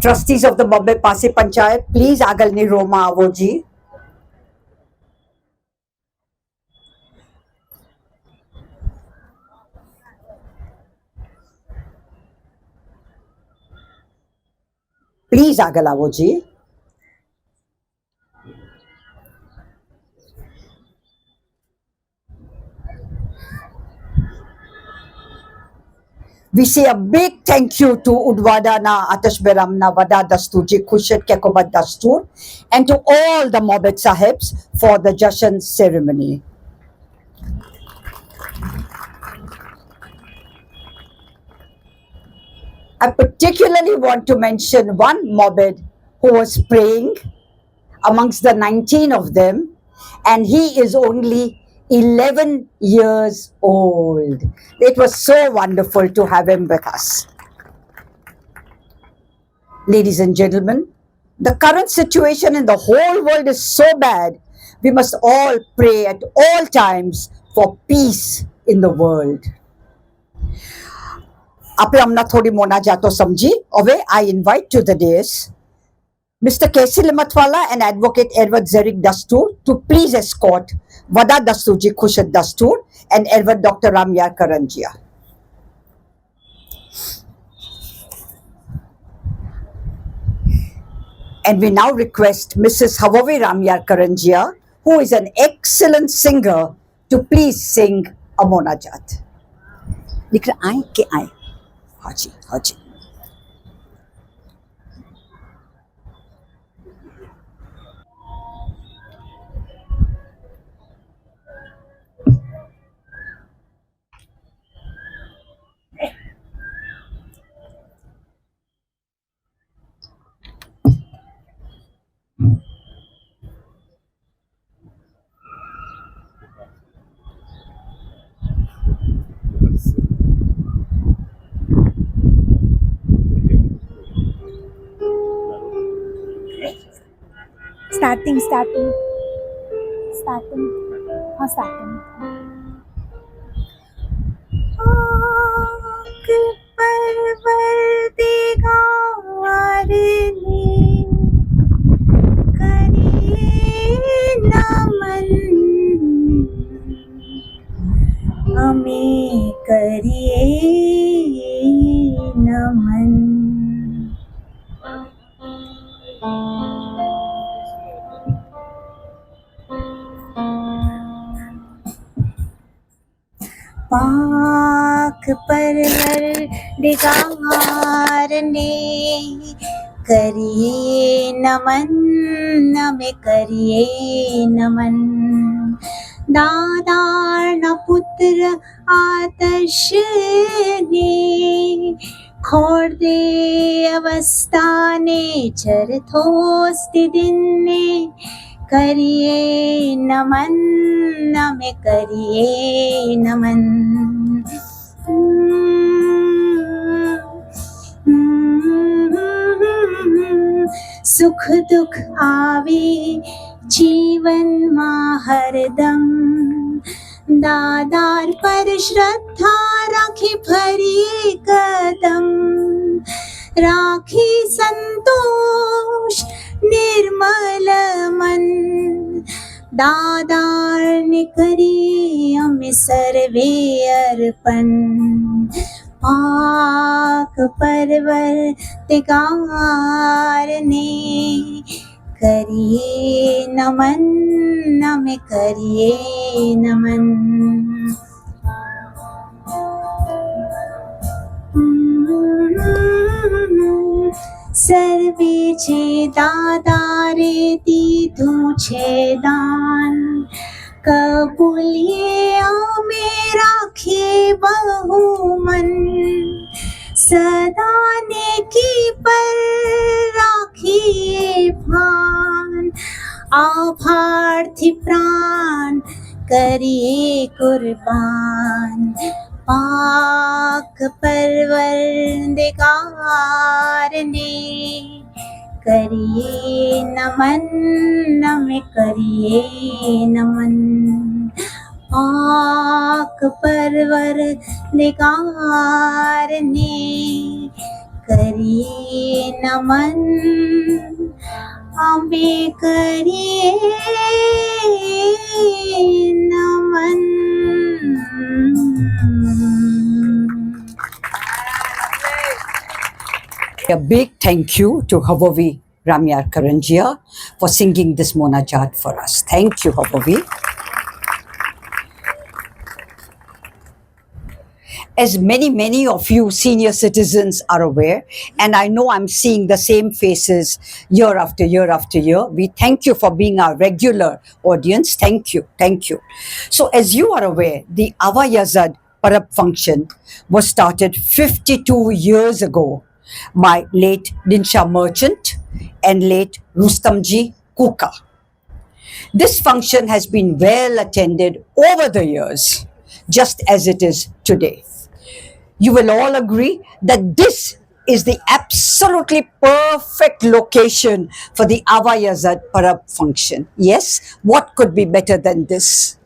Trustees of the Bombay Pasi Panchayat, please agalni Roma avoji. Please agal avoji. We say a big thank you to Udwadana Atashberamna Vada Dasturji Khushat Kekobat Dastur and to all the Mobet Sahibs for the Jashan ceremony. I particularly want to mention one Mobed who was praying amongst the 19 of them, and he is only 11 years old. It was so wonderful to have him with us. Ladies and gentlemen, the current situation in the whole world is so bad. We must all pray at all times for peace in the world. આપણે હમણાં થોડી મોનાજાતો સમજી. હવે I invite to the dais Mr. K.C. Limatwala and Advocate Edward Zerik Dastur to please escort Vada Dasturji Khushat Dastur and Edward Dr. Ramyar Karanjia. And we now request Mrs. Havavi Ramyar Karanjia, who is an excellent singer, to please sing a monajat. Dikra aaye ke aaye. Haji, Haji. Starting. Starting. हमें करिए नमन पाक परवरदिगार ने करिए नमन हमें करिए नमन दादार न पुत्र आतश ने खोड़ दे अवस्था ने चरथोस्ति दिन ने करिए नमन हमें करिए नमन सुख दुख आवे जीवन मां हरदम दादार पर श्रद्धा राखी भरी कदम राखी संतोष निर्मल मन दादार ने करी हमें सर्वे अर्पण पाक परवरदिगार ने करिए नमन हमें करिए नमन सर्वे छे दादारे दीधु छे दान कबूलिए हमें राखिए बहुमन सदा नेकी पर राखिए भान आभार थी प्राण करिए कुर्बान पाक परवरदिगार ने करिए नमन हमें करिए नमन पाक परवरदिगार ने करिए नमन अम्बे करिए नमन A big thank you to Havavi Ramyar Karanjia for singing this Monajat for us. Thank you, Havavi. As many of you senior citizens are aware, and I know I'm seeing the same faces year after year after year, we thank you for being our regular audience. Thank you, thank you. So, as you are aware, the Avayazad Parab function was started 52 years ago by late Dinsha Merchant and late Rustamji Kuka. This function has been well attended over the years, just as it is today. You will all agree that this is the absolutely perfect location for the Avayazad Parab function. Yes, what could be better than this?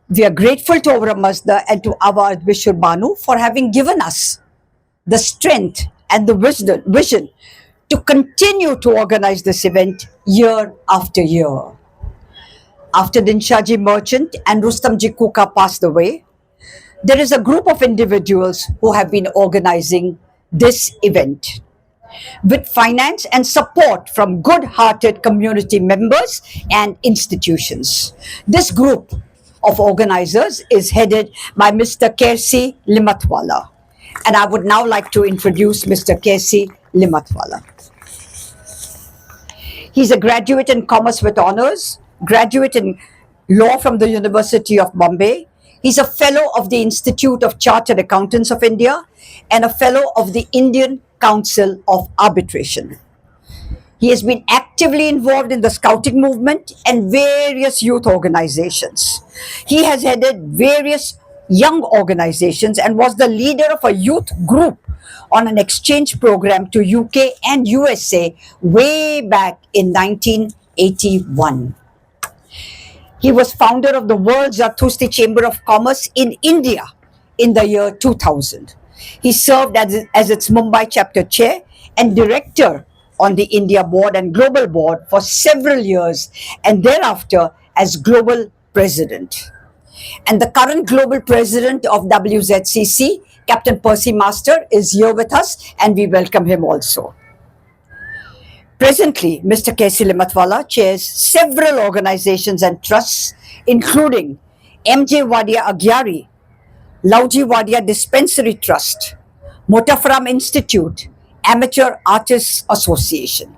We are grateful to our Mazda and to our Bishur Banu for having given us the strength and the vision to continue to organize this event year after year. After Dinshaji Merchant and Rustamji Kuka passed away, there is a group of individuals who have been organizing this event with finance and support from good-hearted community members and institutions. This group of organizers is headed by Mr. Kersi Limatwala. And I would now like to introduce Mr. Kersi Limatwala. He's a graduate in Commerce with Honors, graduate in Law from the University of Bombay. He's a fellow of the Institute of Chartered Accountants of India and a fellow of the Indian Council of Arbitration. He has been actively involved in the scouting movement and various youth organizations. He has headed various young organizations and was the leader of a youth group on an exchange program to UK and USA way back in 1981. He was founder of the World Dasturji Chamber of Commerce in India in the year 2000. He served as its Mumbai chapter chair and director on the India board and global board for several years and thereafter as global president. And the current global president of WZCC, Captain Percy Master, is here with us and we welcome him also. Presently, Mr. Kersi Limatwala chairs several organizations and trusts, including MJ Wadia Agyari, Lauji Wadia Dispensary Trust, Motafaram Institute, Amateur Artists Association.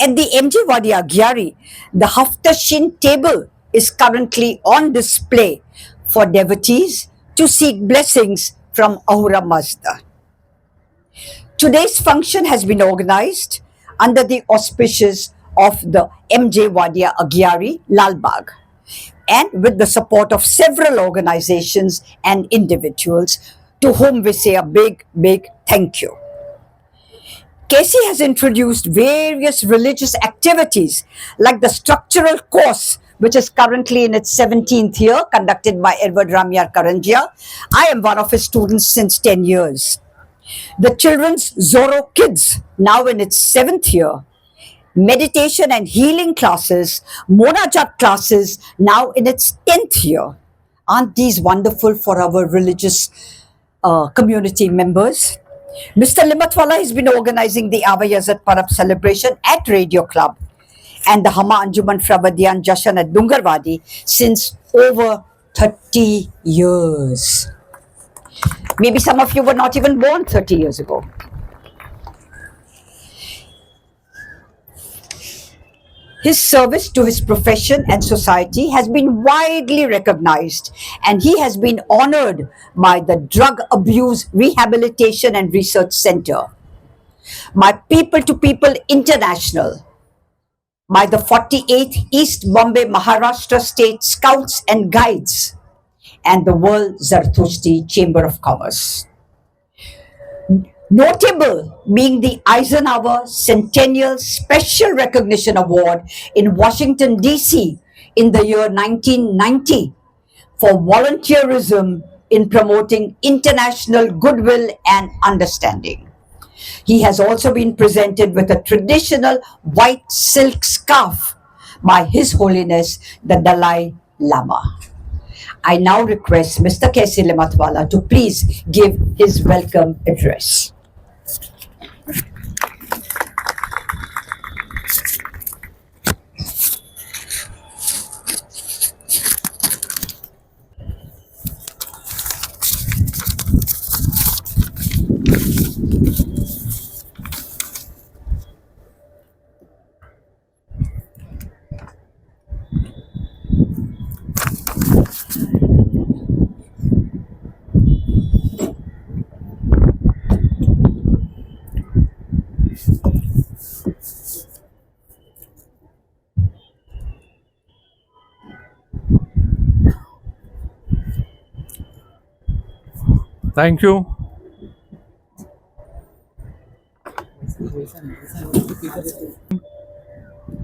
At the MJ Wadia Agyari, the Haftashin table is currently on display for devotees to seek blessings from Ahura Mazda. Today's function has been organized under the auspices of the MJ Wadia Agyari, Lalbagh, and with the support of several organizations and individuals to whom we say a big thank you. Kersi has introduced various religious activities like the structural course, which is currently in its 17th year, conducted by Edward Ramyar Karanjia. I am one of his students since 10 years. The Children's Zorro Kids, now in its 7th year. Meditation and healing classes, Monajat classes, now in its 10th year. Aren't these wonderful for our religious community members? Mr. Limatwala has been organizing the Avayazat Parab celebration at Radio Club and the Hama Anjuman Pravadyan Jashan at Dungarwadi since over 30 years. Maybe some of you were not even born 30 years ago. His service to his profession and society has been widely recognized, and he has been honored by the Drug Abuse Rehabilitation and Research Center, by People to People International, by the 48th East Bombay Maharashtra State Scouts and Guides, and the World Dasturji Chamber of Commerce. Notable being the Eisenhower Centennial Special Recognition Award in Washington, D.C. in the year 1990 for volunteerism in promoting international goodwill and understanding. He has also been presented with a traditional white silk scarf by His Holiness the Dalai Lama. I now request Mr. Kesi Limatwala to please give his welcome address. Thank you.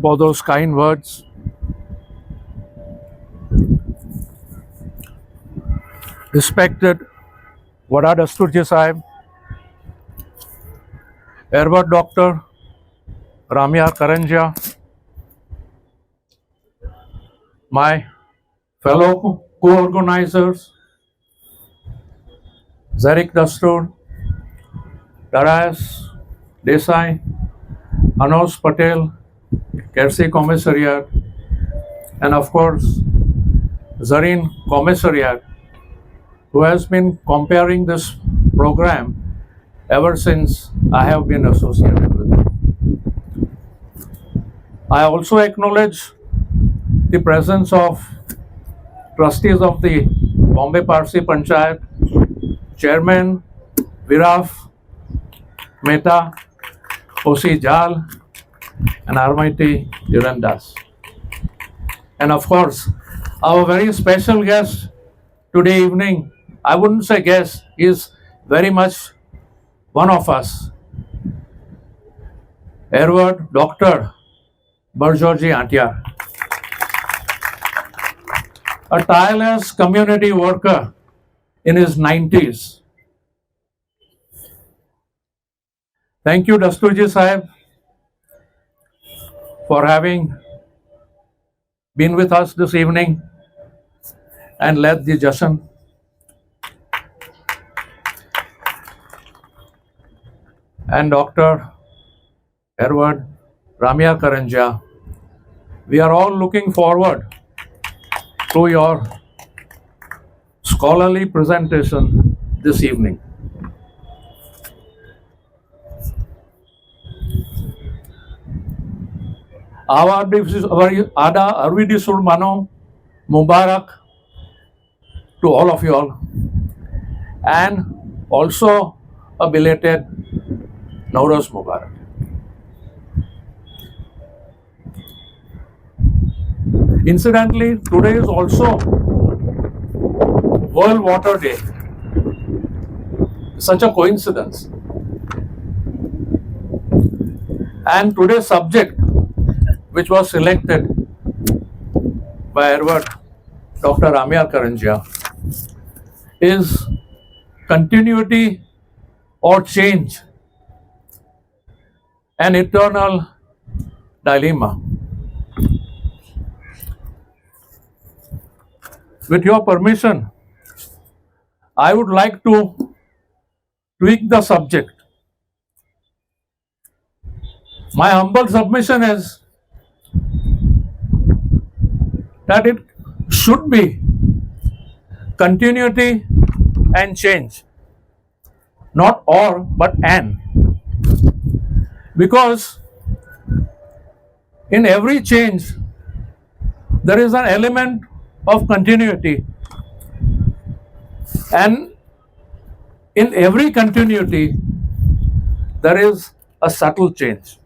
For those kind words. Respected Vada Dasturji Sahib, Airward Doctor Ramya Karanjia, my fellow co-organizers, Zarik Dastur, Darius Desai, Anos Patel, Kersi Commissariat, and of course, Zareen Commissariat, who has been comparing this program ever since I have been associated with it. I also acknowledge the presence of trustees of the Bombay Parsi Panchayat, Chairman Viraf Mehta, O.C. Jal, and Armaiti Dhirandas. And of course, our very special guest today evening, I wouldn't say guest, he is very much one of us, Edward Dr. Barjorji Antiar, a tireless community worker in his 90s. Thank you, Dasturji Sahib, for having been with us this evening and led the Jashan. And Dr. Edward Ramya Karanjia, we are all looking forward to your scholarly presentation this evening. Ada Arvidisul Mano Mubarak to all of you all, and also a belated Nowruz Mubarak. Incidentally, today is also World Water Day. Such a coincidence. And today's subject, which was selected by Edward Dr. Ramya Karanjia, is continuity or change, an eternal dilemma. With your permission, I would like to tweak the subject. My humble submission is that it should be continuity and change, not or but and, because in every change there is an element of continuity, and in every continuity there is a subtle change.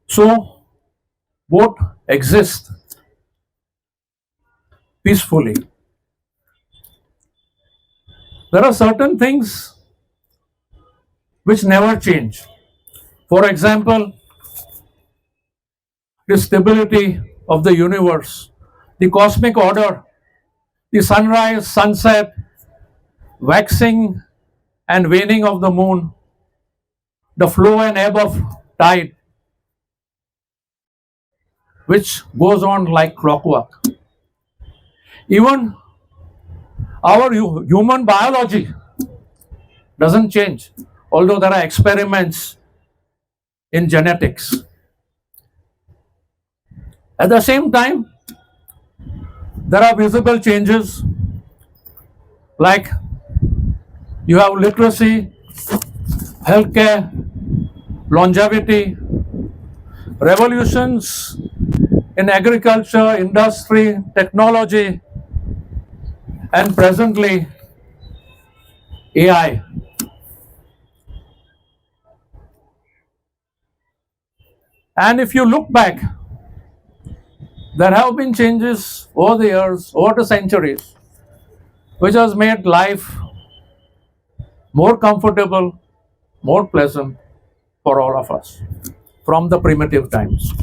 So both exist peacefully. There are certain things which never change. For example, the stability of the universe the cosmic order, the sunrise, sunset, waxing and waning of the moon, the flow and ebb of tide, which goes on like clockwork. Even our human biology doesn't change, although there are experiments in genetics. At the same time, there are visible changes like you have literacy, healthcare, longevity, revolutions in agriculture, industry, technology, and presently AI. And if you look back, there have been changes over the years, over the centuries, which has made life more comfortable, more pleasant for all of us from the primitive times.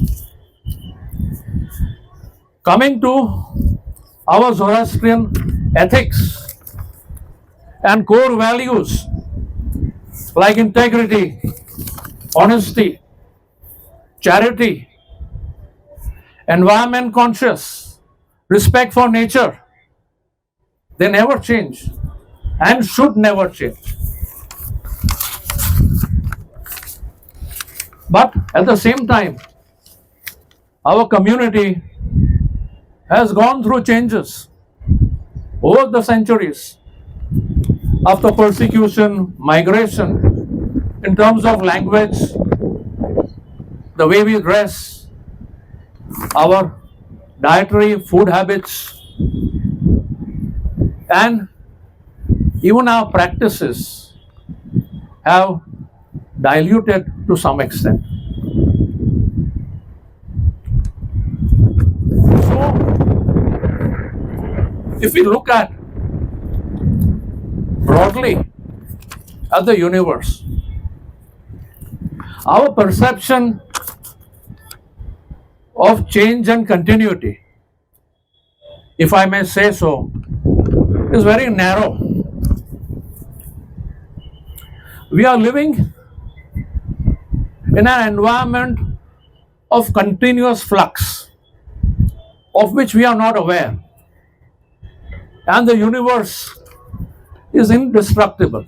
Coming to our Zoroastrian ethics and core values like integrity, honesty, charity, environment conscious, respect for nature, they never change and should never change. But at the same time, our community has gone through changes over the centuries after persecution, migration, in terms of language, the way we dress, our dietary food habits, and even our practices have diluted to some extent. So, if we look at broadly at the universe, our perception of change and continuity, if I may say so, is very narrow. We are living in an environment of continuous flux, of which we are not aware. And the universe is indestructible.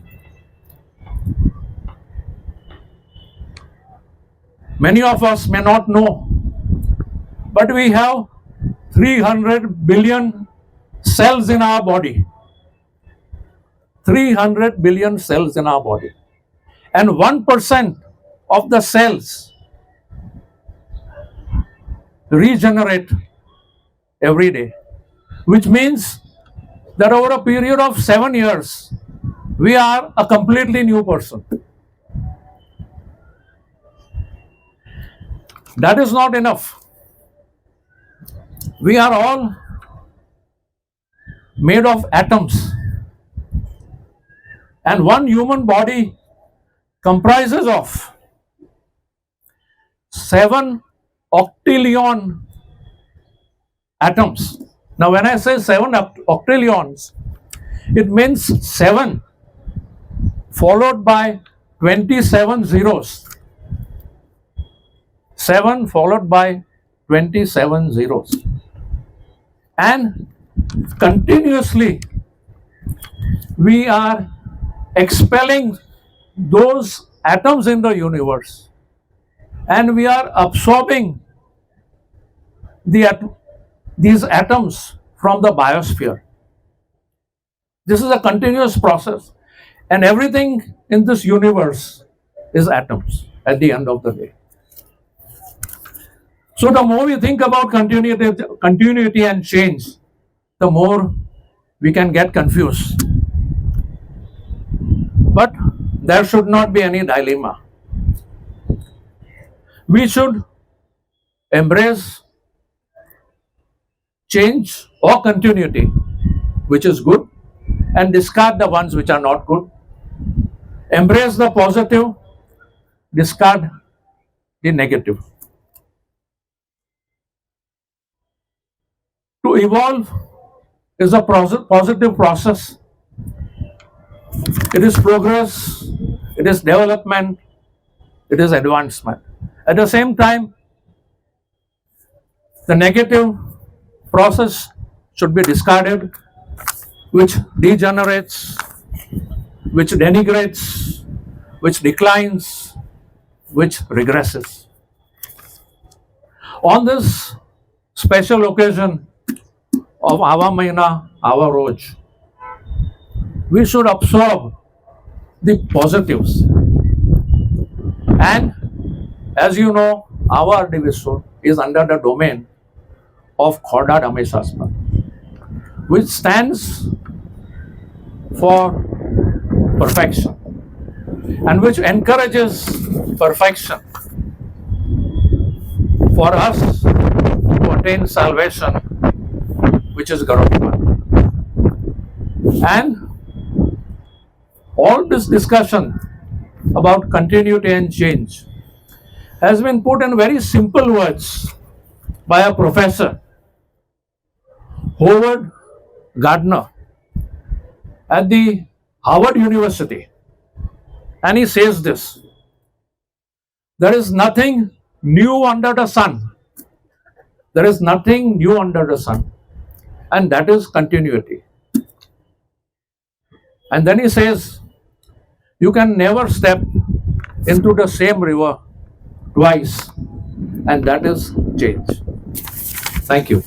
Many of us may not know, but we have 300 billion cells in our body. 300 billion cells in our body. And 1% of the cells regenerate every day, which means that over a period of 7 years, we are a completely new person. That is not enough. We are all made of atoms, and one human body comprises of 7 octillion atoms. Now, when I say 7 octillions, it means 7 followed by 27 zeros. 7 followed by 27 zeros. And continuously we are expelling those atoms in the universe, and we are absorbing these atoms from the biosphere. This is a continuous process, and everything in this universe is atoms at the end of the day. So the more we think about continuity and change, the more we can get confused. But there should not be any dilemma. We should embrace change or continuity, which is good, and discard the ones which are not good. Embrace the positive, discard the negative. To To evolve is a positive process. It is progress, it is development, it is advancement. At the same time, the negative process should be discarded, which degenerates, which denigrates, which declines, which regresses. On this special occasion of Ava Mahina, Ava Roj, we should absorb the positives. And as you know, our division is under the domain of Khoda Dhamesastra, which stands for perfection and which encourages perfection for us to attain salvation, which is Garuda. And all this discussion about continuity and change has been put in very simple words by a professor, Howard Gardner, at the Harvard University. And he says this: there is nothing new under the sun. There is nothing new under the sun. And that is continuity. And then he says, you can never step into the same river twice, and that is change. Thank you.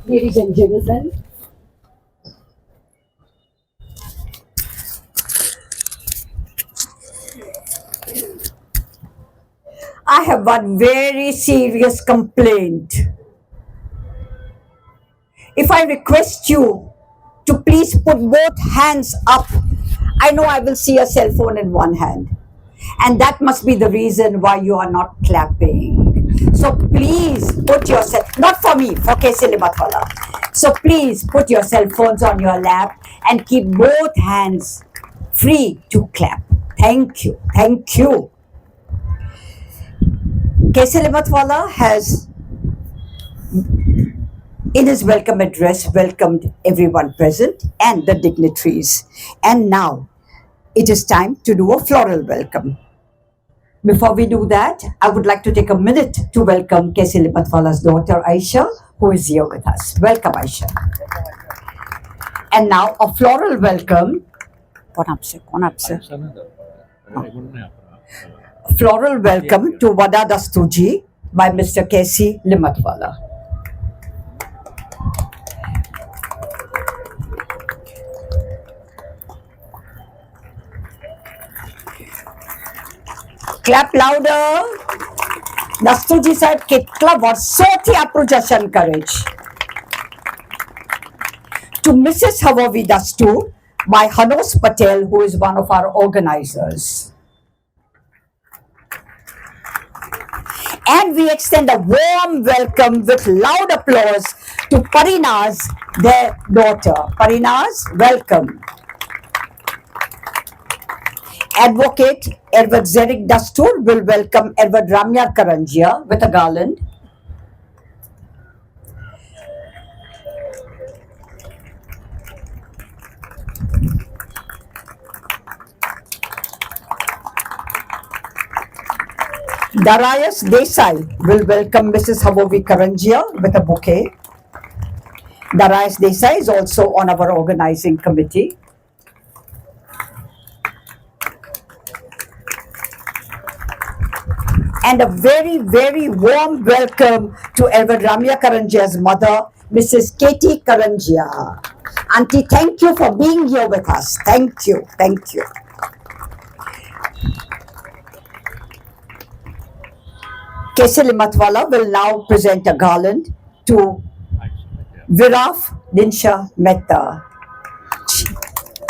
Ladies and gentlemen, I have one very serious complaint. If I request you to please put both hands up, I know I will see a cell phone in one hand. And that must be the reason why you are not clapping. So please put yourself, not for me, for K.C. Limatwala. So please put your cell phones on your lap and keep both hands free to clap. Thank you. Thank you. K.C. Limatwala has, in his welcome address, welcomed everyone present and the dignitaries. And now, it is time to do a floral welcome. Before we do that, I would like to take a minute to welcome K.C. Limatwala's daughter, Aisha, who is here with us. Welcome, Aisha. And now, a floral welcome. Floral welcome to Vada Dasturji by Mr. K.C. Limatwala. Clap louder. Dasturji સાહેબ કેટલા વર્ષોથી આપણું જશન કરે છે. To Mrs. Havavi Dastur by Hanos Patel, who is one of our organizers. And we extend a warm welcome with loud applause to Parinaz, their daughter. Parinaz, welcome. Advocate Edward Zerik Dastur will welcome Edward Ramya Karanjia with a garland. Darius Desai will welcome Mrs. Havovi Karanjia with a bouquet. Darius Desai is also on our organizing committee. And a very, very warm welcome to Edward Ramya Karanjia's mother, Mrs. Katie Karanjia. Auntie, thank you for being here with us. Thank you. Thank you. K.C. Limatwala will now present a garland to Viraf Dinsha Mehta,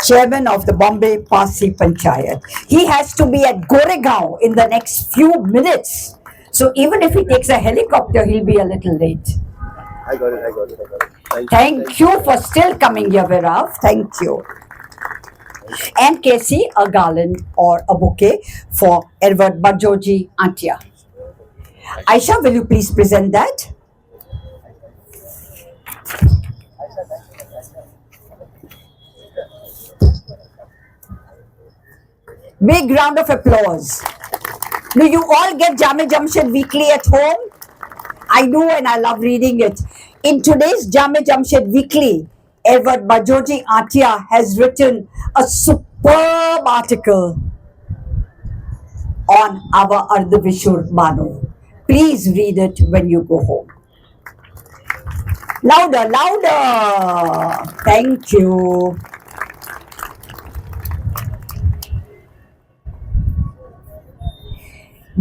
Chairman of the Bombay Parsi Panchayat. He has to be at Goregaon in the next few minutes. So even if he takes a helicopter, he'll be a little late. I got it. Thank you for still coming here, Viraf. Thank you. And Casey, a garland or a bouquet for Edward Bajoji Antia. Aisha, will you please present that? Big round of applause. Do you all get Jame Jamshed Weekly at home? I do, and I love reading it. In today's Jame Jamshed Weekly, Edward Bajoji Atia has written a superb article on our Ardhavishur Banu. Please read it when you go home. Louder, louder. Thank you.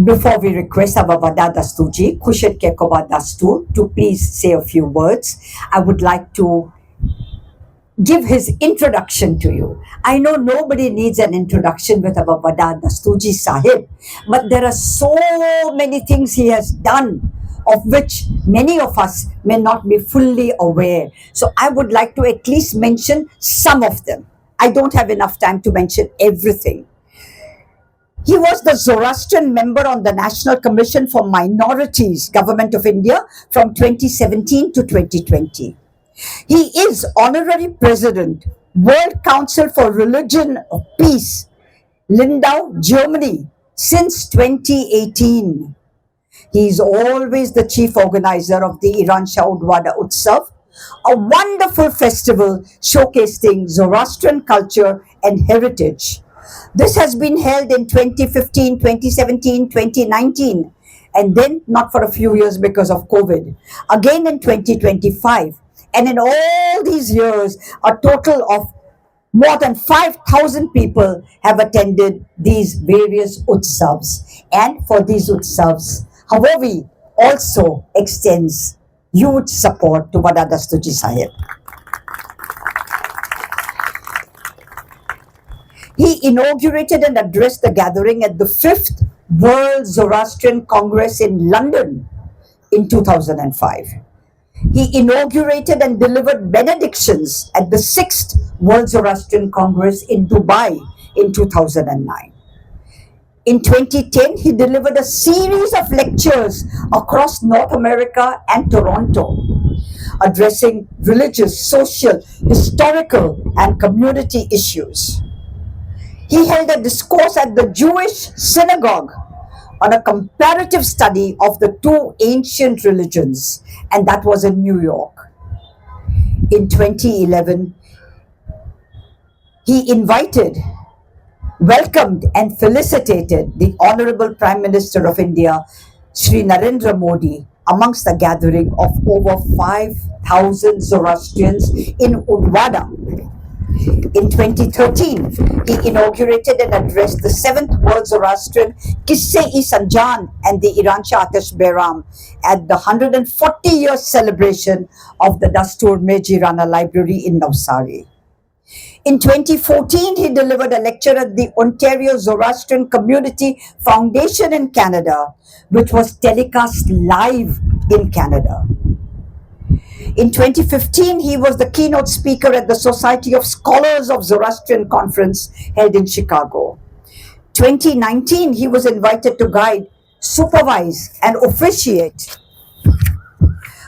Before we request our Vada Dasturji, Khushru Kekoba Dastur, to please say a few words, I would like to give his introduction to you. I know nobody needs an introduction with our Vada Dasturji Sahib, but there are so many things he has done of which many of us may not be fully aware. So I would like to at least mention some of them. I don't have enough time to mention everything. He was the Zoroastrian member on the National Commission for Minorities, Government of India, from 2017 to 2020. He is Honorary President, World Council for Religion of Peace, Lindau, Germany, since 2018. He is always the chief organizer of the Iransha Udwada Utsav, a wonderful festival showcasing Zoroastrian culture and heritage. This has been held in 2015, 2017, 2019, and then not for a few years because of COVID. Again in 2025. And in all these years, a total of more than 5,000 people have attended these various utsavs. And for these utsavs, Havovi also extends huge support to Vada Dasturji Sahib. He inaugurated and addressed the gathering at the 5th World Zoroastrian Congress in London in 2005. He inaugurated and delivered benedictions at the 6th World Zoroastrian Congress in Dubai in 2009. In 2010, he delivered a series of lectures across North America and Toronto, addressing religious, social, historical, and community issues. He held a discourse at the Jewish synagogue on a comparative study of the two ancient religions, and that was in New York. In 2011, he invited, welcomed, and felicitated the Honorable Prime Minister of India, Sri Narendra Modi, amongst the gathering of over 5,000 Zoroastrians in Udwada. In 2013, he inaugurated and addressed the 7th World Zoroastrian Kisse-i Sanjan and the Iransha Atash Behram at the 140-year celebration of the Dastur Mejirana Library in Navsari. In 2014, he delivered a lecture at the Ontario Zoroastrian Community Foundation in Canada, which was telecast live in Canada. In 2015, he was the keynote speaker at the Society of Scholars of Zoroastrian Conference held in Chicago. 2019, he was invited to guide, supervise, and officiate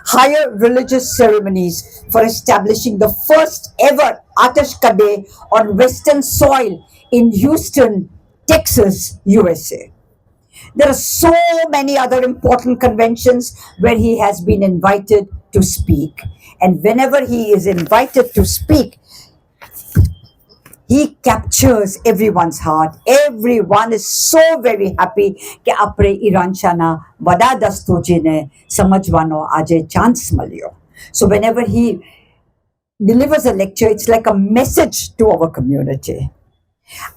higher religious ceremonies for establishing the first ever Atash Kadeh on Western soil in Houston, Texas, USA. There are so many other important conventions where he has been invited to speak. And whenever he is invited to speak, he captures everyone's heart. Everyone is so very happy कि अपने ईरानशाना वदा दस्तूरजी ने समझवानो आजे chance मलियो. So whenever he delivers a lecture, it's like a message to our community.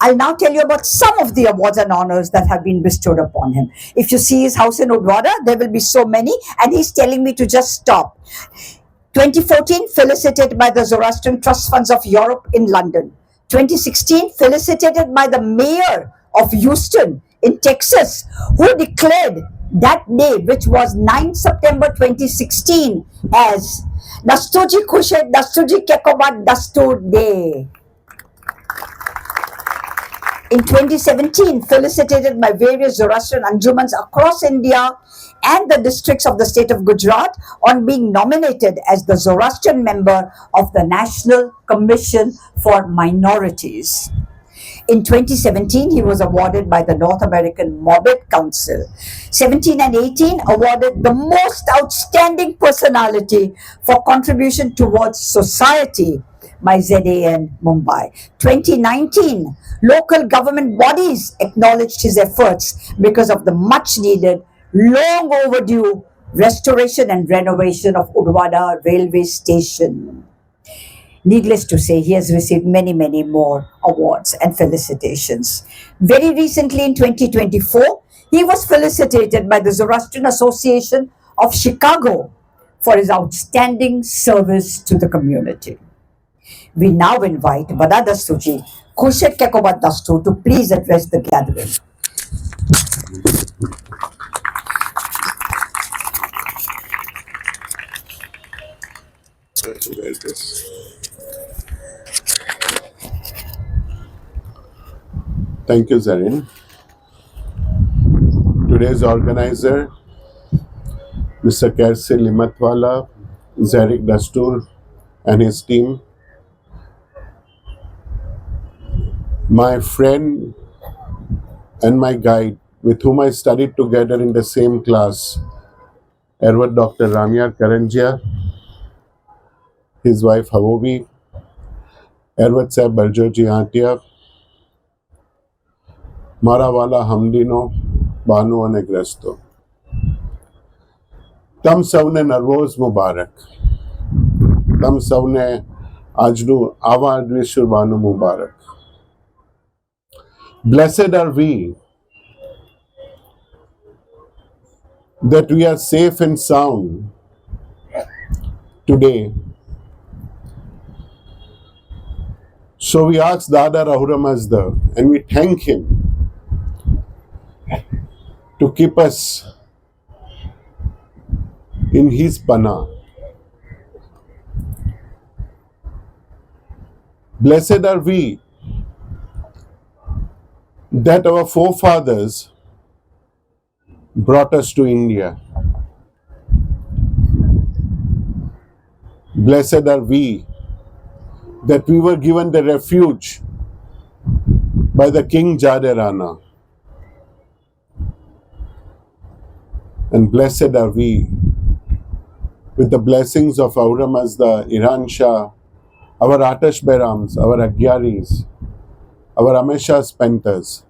I'll now tell you about some of the awards and honors that have been bestowed upon him. If you see his house in Udwada, there will be so many, and he's telling me to just stop. 2014, felicitated by the Zoroastrian Trust Funds of Europe in London. 2016, felicitated by the mayor of Houston in Texas, who declared that day, which was 9 September 2016, as Dasturji Khushru Dasturji Kekoba Dastur Day. in 2017 felicitated by various Zoroastrian Anjumans across India and the districts of the state of Gujarat on being nominated as the Zoroastrian member of the National Commission for Minorities. In 2017, he was awarded by the North American Morbid Council. 17 and 18 awarded the most outstanding personality for contribution towards society by ZAN Mumbai. 2019, local government bodies acknowledged his efforts because of the much needed, long overdue restoration and renovation of Udwada railway station. Needless to say, he has received many, many more awards and felicitations. Very recently, in 2024, he was felicitated by the Zoroastrian Association of Chicago for his outstanding service to the community. We now invite Bada Dasturji, Khushru Dastur, to please address the gathering. Thank you, Zarin. Today's organizer, Mr. Kerse Limatwala, Zarek Dastur, and his team. My friend and my guide, with whom I studied together in the same class, Edward Dr. Ramyar Karanjia, his wife Havobi, Edward Sahib Barjoji Atia, Marawala Hamdino, Banu અને ગ્રસ્તો. તમ સૌને નરરોઝ મુબારક. તમ સૌને આજનું આવા વિશ્વબાનું મુબારક. Blessed are we that we are safe and sound today. So we ask Dada Rahuramazda and we thank him to keep us in his pana. Blessed are we that our forefathers brought us to India. Blessed are we that we were given the refuge by the King Jaderana. And blessed are we with the blessings of Aura Mazda, Iran Shah, our Atash Berams, our Agyaris, our Amesha Spenters,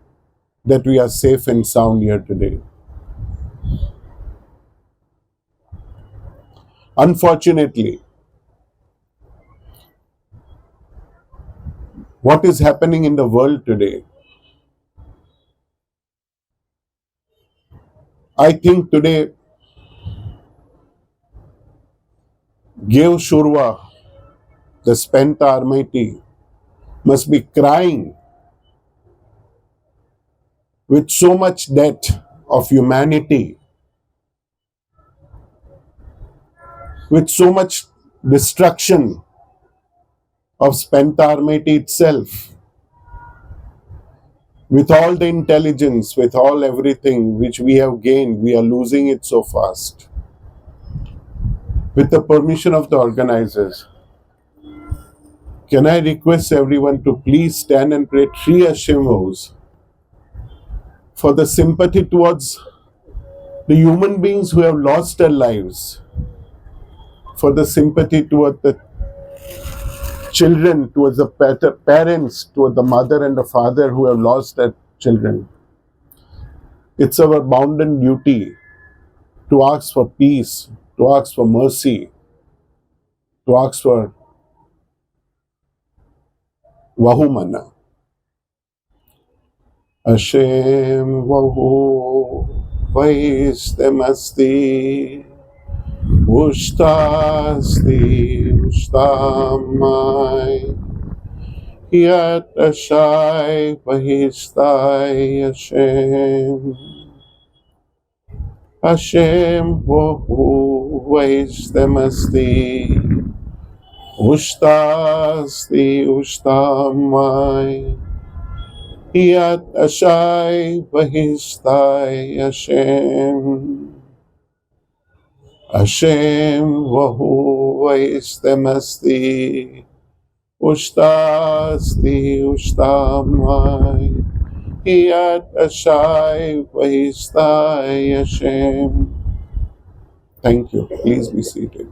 that we are safe and sound here today. Unfortunately, what is happening in the world today, I think today Geo Shurwa, the Spenta Armati, must be crying with so much debt of humanity, with so much destruction of Spenta Armati itself, with all the intelligence, with all everything which we have gained, we are losing it so fast. With the permission of the organizers, can I request everyone to please stand and pray 3 Hashemos for the sympathy towards the human beings who have lost their lives, for the sympathy toward the children, towards the parents, towards the mother and the father who have lost their children. It's our bounden duty to ask for peace, to ask for mercy, to ask for Vahumana. Hashem Vahu Vaistemasti Ushtasti Ushtamai Yat Ashai Vahistai Hashem Hashem Vahu Vaistemasti Ushtasti Ushtamai Yat Ashai Vahishtai Hashem. Hashem Vahu Vahistamasti. Ushtasti Ushtamai. Yat Ashai Vahishtai Hashem. Thank you. Please be seated.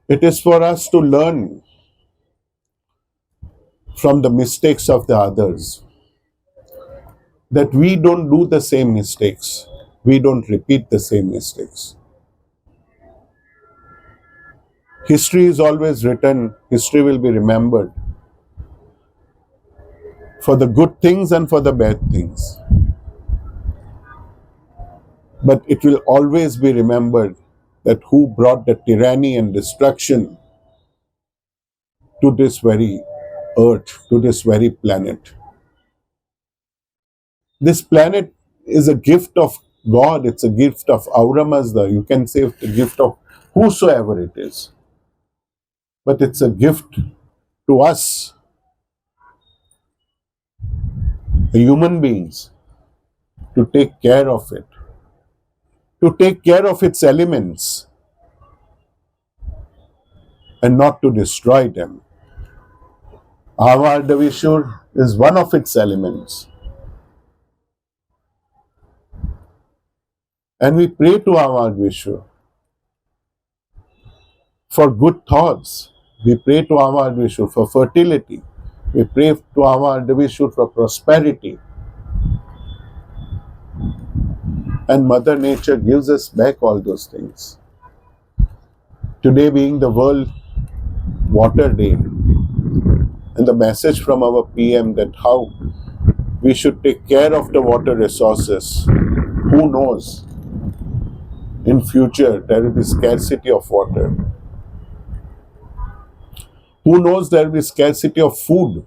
It is for us to learn from the mistakes of the others, that we don't do the same mistakes. We don't repeat the same mistakes. History is always written, history will be remembered for the good things and for the bad things. But it will always be remembered that who brought the tyranny and destruction to this very earth, to this very planet. This planet is a gift of God, it's a gift of Aura Mazda, you can say it's a gift of whosoever it is. But it's a gift to us, the human beings, to take care of it, to take care of its elements, and not to destroy them. Our Davishur is one of its elements. And we pray to our Vishnu for good thoughts. We pray to our Vishnu for fertility. We pray to our Vishnu for prosperity. And Mother Nature gives us back all those things. Today being the World Water Day, and the message from our PM that how we should take care of the water resources. Who knows? In future, there will be scarcity of water. Who knows there will be scarcity of food?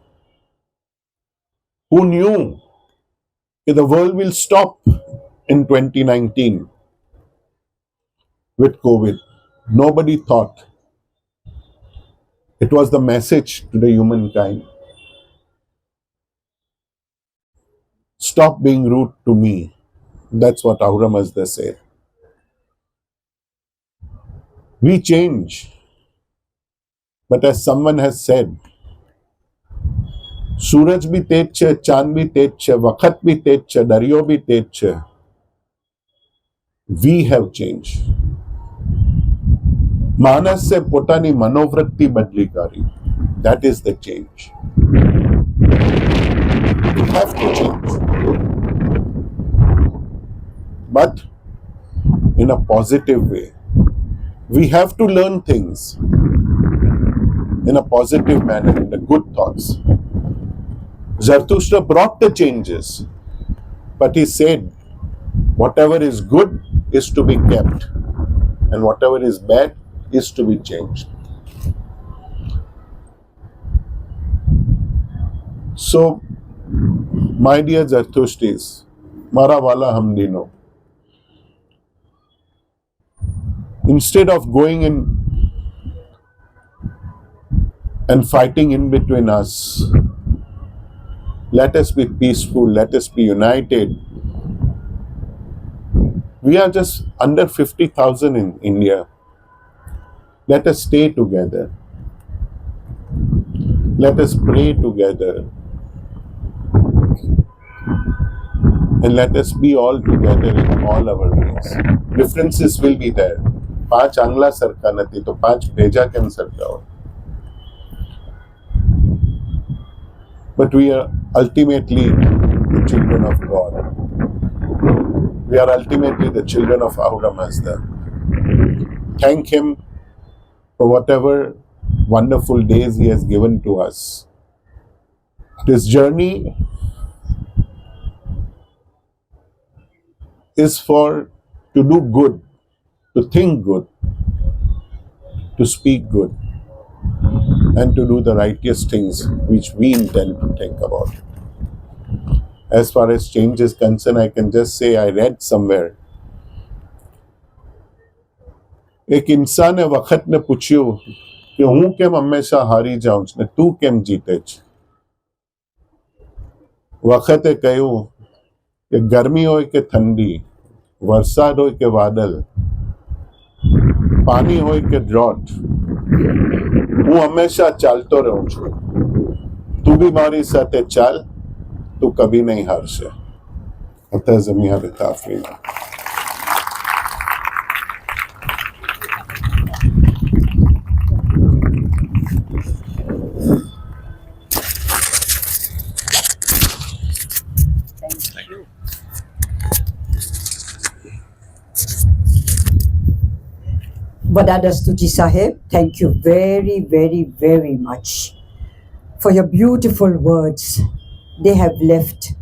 Who knew that the world will stop in 2019 with COVID? Nobody thought. It was the message to the humankind. Stop being rude to me. That's what Aura Mazda said. We change. But as someone has said, सूरज भी तेज છે, ચાંદ भी तेज છે, વખત भी तेज છે, દરિયો भी तेज છે. We have changed. માનસે પોતાની મનોવૃત્તિ બદલી કરી. That is the change. We have to change. But in a positive way. We have to learn things in a positive manner, in the good thoughts. Zarathustra brought the changes, but he said, whatever is good is to be kept, and whatever is bad is to be changed. So, my dear Zarathushtis, Mara Wala Hamdino, instead of going in and fighting in between us, let us be peaceful, let us be united. We are just under 50,000 in India. Let us stay together. Let us pray together. And let us be all together in all our ways. Differences will be there. 5 આંગળા સરખા નથી તો 5 ભેજા કેમ સરખા હોય? But we are ultimately the children of God. We are ultimately the children of Aura Mazda. Thank Him for whatever wonderful days He has given to us. This journey is for to do good, to think good, to speak good, and to do the righteous things which we intend to think about. As far as change is concerned, I can just say I read somewhere. एक इंसान ने वक्त ने पूछियो કે હું કેમ હંમેશા હારી જાઉં છું ને તું કેમ જીતે છે. વખતે કહ્યું કે ગરમી હોય કે ઠંડી, વરસાદ હોય કે વાદળ, પાણી હોય કે ડ્રોટ, હું હંમેશા ચાલતો રહું છું. તું બી મારી સાથે ચાલ, તું કભી નહીં હારશે. અત્યારે જમીન તાફરીમાં Vada Dasturji Sahib, thank you very, very, very much for your beautiful words. They have left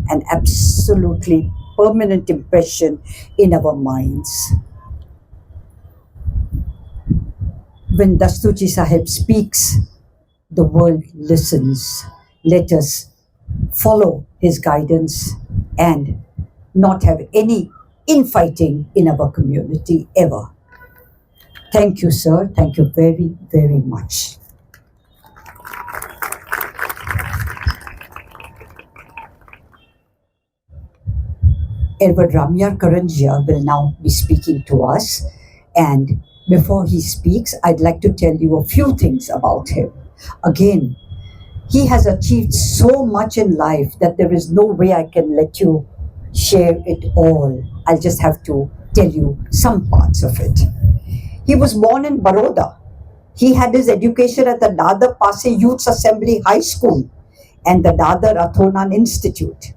an absolutely permanent impression in our minds. When Dasturji Sahib speaks, the world listens. Let us follow his guidance and not have any infighting in our community ever. Thank you, sir. Thank you very, very much. Edward Ramyar Karanjia will now be speaking to us. And before he speaks, I'd like to tell you a few things about him. Again, he has achieved so much in life that there is no way I can let you share it all. I'll just have to tell you some parts of it. He was born in Baroda. He had his education at the Dadar Pase Youth Assembly High School and the Dadar Athonan Institute.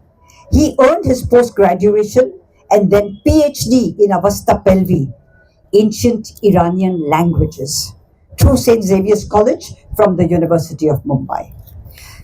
He earned his post-graduation and then PhD in Avesta Pelvi, Ancient Iranian Languages, through St. Xavier's College from the University of Mumbai.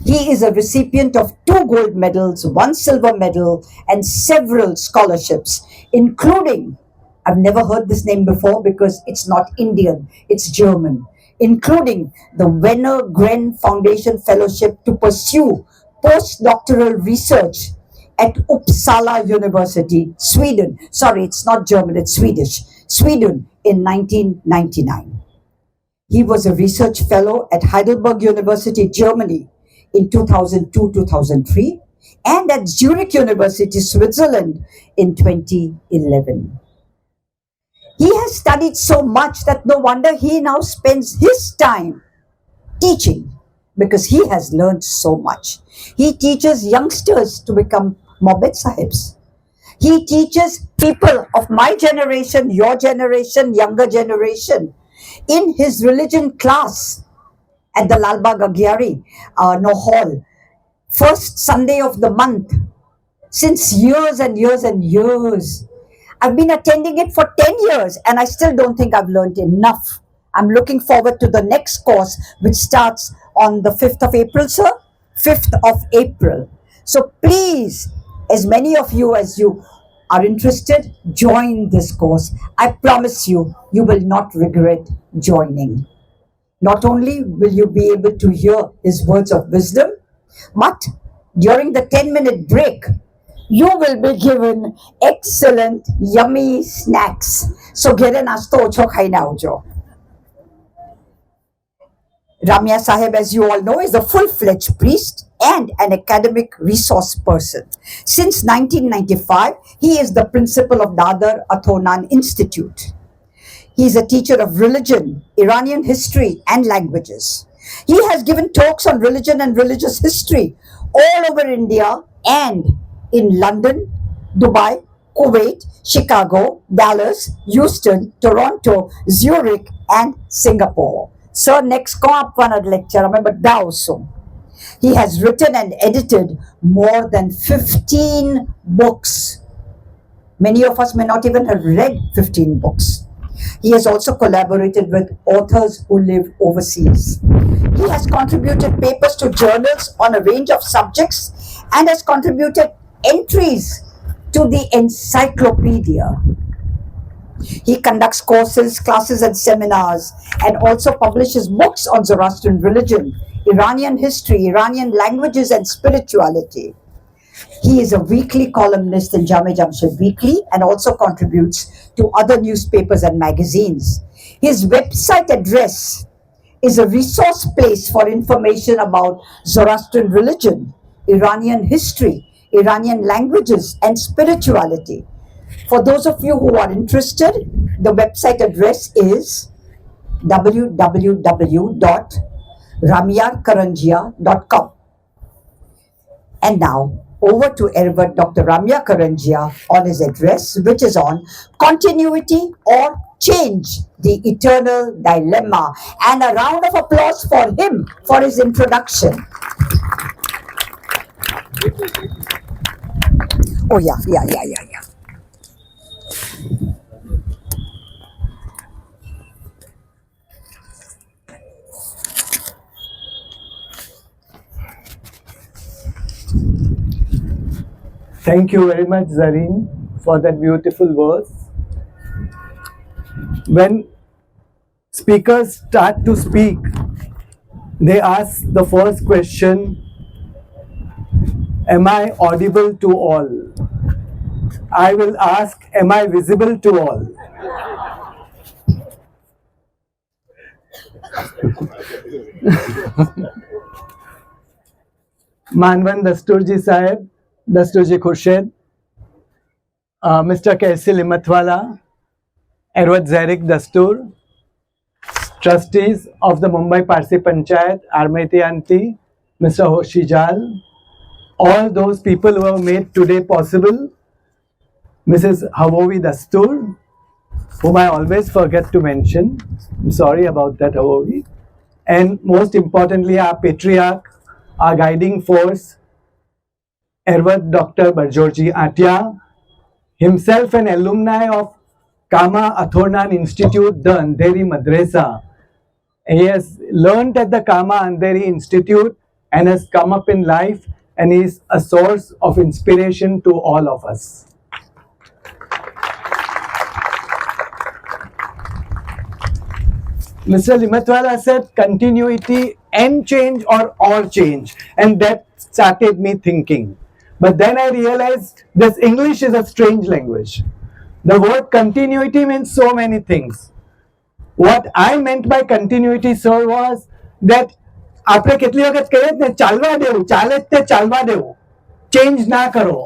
He is a recipient of 2 gold medals, 1 silver medal, and several scholarships, including, I've never heard this name before because it's not Indian, it's German, including the Werner Gren Foundation Fellowship to pursue postdoctoral research at Uppsala University, Sweden. Sorry, it's not German, it's Swedish. Sweden in 1999. He was a research fellow at Heidelberg University, Germany in 2002-2003 and at Zurich University, Switzerland in 2011. He has studied so much that no wonder he now spends his time teaching because he has learned so much. He teaches youngsters to become Mobed Sahibs. He teaches people of my generation, your generation, younger generation in his religion class at the Lalbagh Agyari no hall, first Sunday of the month, since years and years and years. I've been attending it for 10 years and I still don't think I've learned enough. I'm looking forward to the next course which starts on the 5th of April, sir. 5th of April. So please, as many of you as you are interested, join this course. I promise you, you will not regret joining. Not only will you be able to hear his words of wisdom, but during the 10-minute break, you will be given excellent, yummy snacks. So get a nasto ocho khaina hojo. Ramya Sahib, as you all know, is a full-fledged priest and an academic resource person. Since 1995, he is the principal of Dadar Athonan Institute. He is a teacher of religion, Iranian history, and languages. He has given talks on religion and religious history all over India and in London, Dubai, Kuwait, Chicago, Dallas, Houston, Toronto, Zurich, and Singapore. Sir, next ko apana lecture ame badao so. He has written and edited more than 15 books. Many of us may not even have read 15 books. He has also collaborated with authors who live overseas. He has contributed papers to journals on a range of subjects and has contributed entries to the encyclopedia. He conducts courses, classes, and seminars, and also publishes books on Zoroastrian religion, Iranian history, Iranian languages, and spirituality. He is a weekly columnist in Jame Jamshed Weekly and also contributes to other newspapers and magazines. His website address is a resource place for information about Zoroastrian religion, Iranian history, Iranian languages, and spirituality. For those of you who are interested, the website address is www.ramyarkaranjia.com. And now, over to Edward Dr. Ramya Karanjia on his address, which is on continuity or change, the eternal dilemma. And a round of applause for him for his introduction. Oh, yeah. Thank you very much, Zareen, for that beautiful verse. When speakers start to speak, they ask the first question, am I audible to all? I will ask, am I visible to all? Manvan Dasturji Sahib, Dasturji Khurshid, Mr. Kaisi Limatwala, Erwat Zarik Dastur, trustees of the Mumbai Parsi Panchayat, Armeti Aunty, Mr. Hoshijal, all those people who have made today possible, Mrs. Havovi Dastur, whom I always forget to mention. I'm sorry about that, Havovi. And most importantly, our patriarch, our guiding force, Erwat Dr. Barjorji Atya, himself an alumni of Kama Athornan Institute, the Andheri Madrasa. He has learnt at the Kama Andheri Institute and has come up in life, and he is a source of inspiration to all of us. Mr. Limatwala said continuity and change or change, and that started me thinking. But then I realized this English is a strange language. The word continuity means so many things. What I meant by continuity, sir, was that આપણે કેટલી વખત કહીએ ને ચાલવા દેવું, ચાલે તે ચાલવા દેવું, change ના કરો.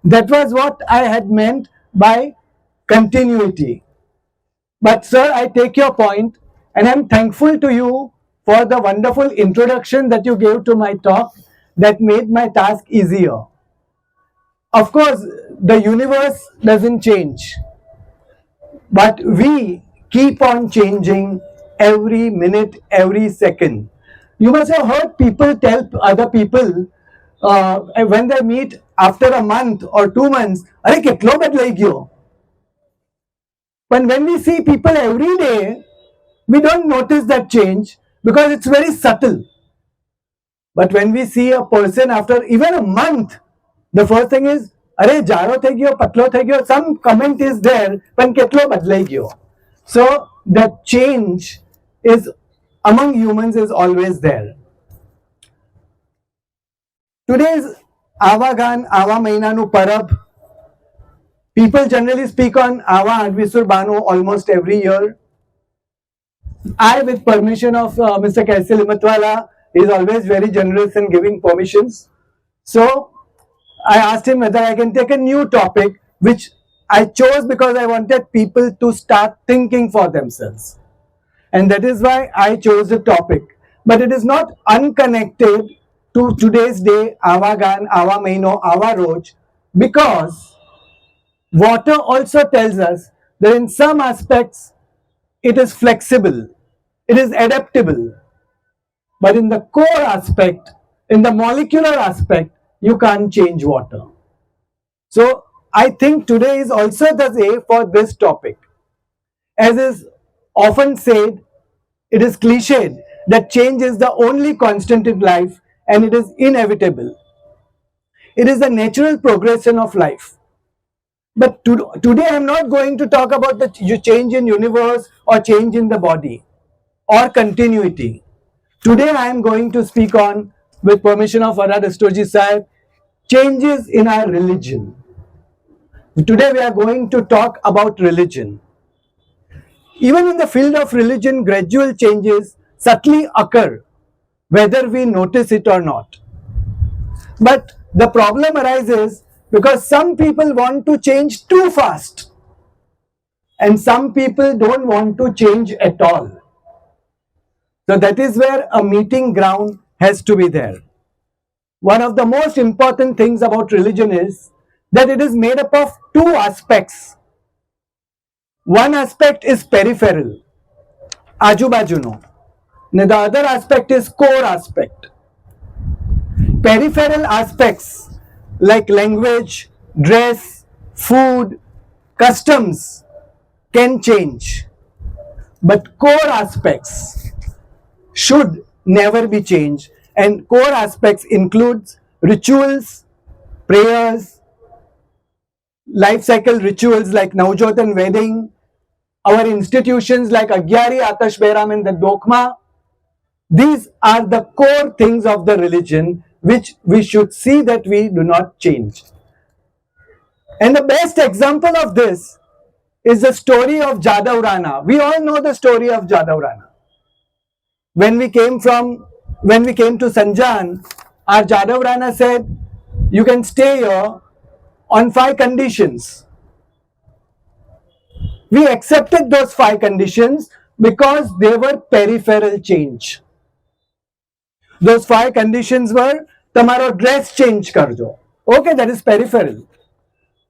That was what I had meant by continuity. But sir, I take your point, and I'm thankful to you for the wonderful introduction that you gave to my talk that made my task easier. Of course, the universe doesn't change, but we keep on changing every minute, every second. You must have heard people tell other people when they meet after a month or 2 months, "Arey ketlo badlai gyo." But when we see people every day, we don't notice that change because it's very subtle. But when we see a person after even a month, the first thing is, "Arey jaro thai gyo, patlo thai gyo." Some comment is there, "Pan ketlo badlai gyo." So the change is among humans is always there. Today's Avagan, Ava Mainanu Parab. People generally speak on Ava Advisur Banu almost every year. I, with permission of Mr. Kaisi Limatwala, is always very generous in giving permissions. So I asked him whether I can take a new topic, which I chose because I wanted people to start thinking for themselves. And that is why I chose the topic. But it is not unconnected to today's day, Ava Gan, Ava Maino, Ava Roj, because water also tells us that in some aspects it is flexible, it is adaptable. But in the core aspect, in the molecular aspect, you can't change water. So I think today is also the day for this topic. As is often said, it is cliched that change is the only constant in life and it is inevitable. It is the natural progression of life. But today I am not going to talk about the change in universe or change in the body or continuity. Today I am going to speak on, with permission of Arad Dasturji Sahib, changes in our religion. Today we are going to talk about religion. Even in the field of religion, gradual changes subtly occur, whether we notice it or not. But the problem arises because some people want to change too fast and some people don't want to change at all. So that is where a meeting ground has to be there. One of the most important things about religion is that it is made up of two aspects. One aspect is peripheral, ajubajuno. The other aspect is core aspect. Peripheral aspects like language, dress, food, customs can change. But core aspects should never be changed. And core aspects includes rituals, prayers, life cycle rituals like Navjot and wedding, our institutions like Agyari, Atash Behram and the Dokma. These are the core things of the religion which we should see that we do not change. And the best example of this is the story of Jadav Rana. We all know the story of Jadav Rana. When we came to Sanjan, our Jadav Rana said, you can stay here on 5 conditions. We accepted those 5 conditions because they were peripheral change. Those 5 conditions were, તમારો dress change કરજો. Okay, that is peripheral.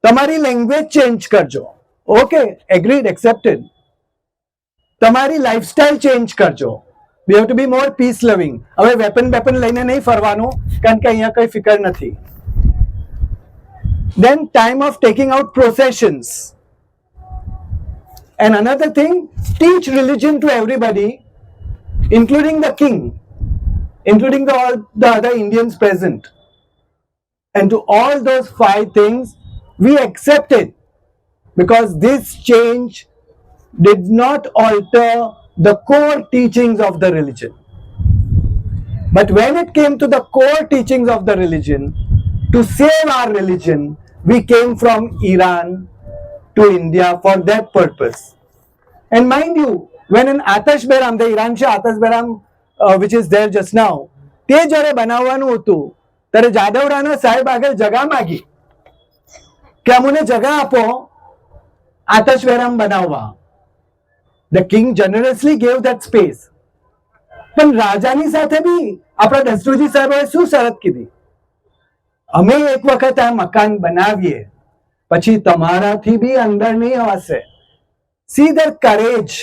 તમારી language change કરજો. Okay, agreed, accepted. તમારી lifestyle change કરજો. We have to be more peace loving. હવે weapon લઈને નહીં ફરવાનું કારણ કે અહીંયા કઈ ફિકર નથી. Then time of taking out processions. And another thing, teach religion to everybody, including the king, including all the other Indians present. And to all those 5 things, we accepted because this change did not alter the core teachings of the religion. But when it came to the core teachings of the religion, to save our religion, we came from Iran to India for that purpose. And mind you, when an Atash Behram, the Iranche Atash Behram, which is there just now, તે જ્યારે બનાવવાનું હતું ત્યારે જાદવ રાણા સાહેબ આગળ જગા માગી કે અમને જગા આપો આતશ બેરામ બનાવવા. The king generously gave that space. પણ રાજાની સાથે બી આપણા દસ્તુરજી સાહેબે શું શરત કીધી? અમે એક વખત આ મકાન બનાવીએ પછી તમારાથી બી અંદર નહીં આવશે. See their courage,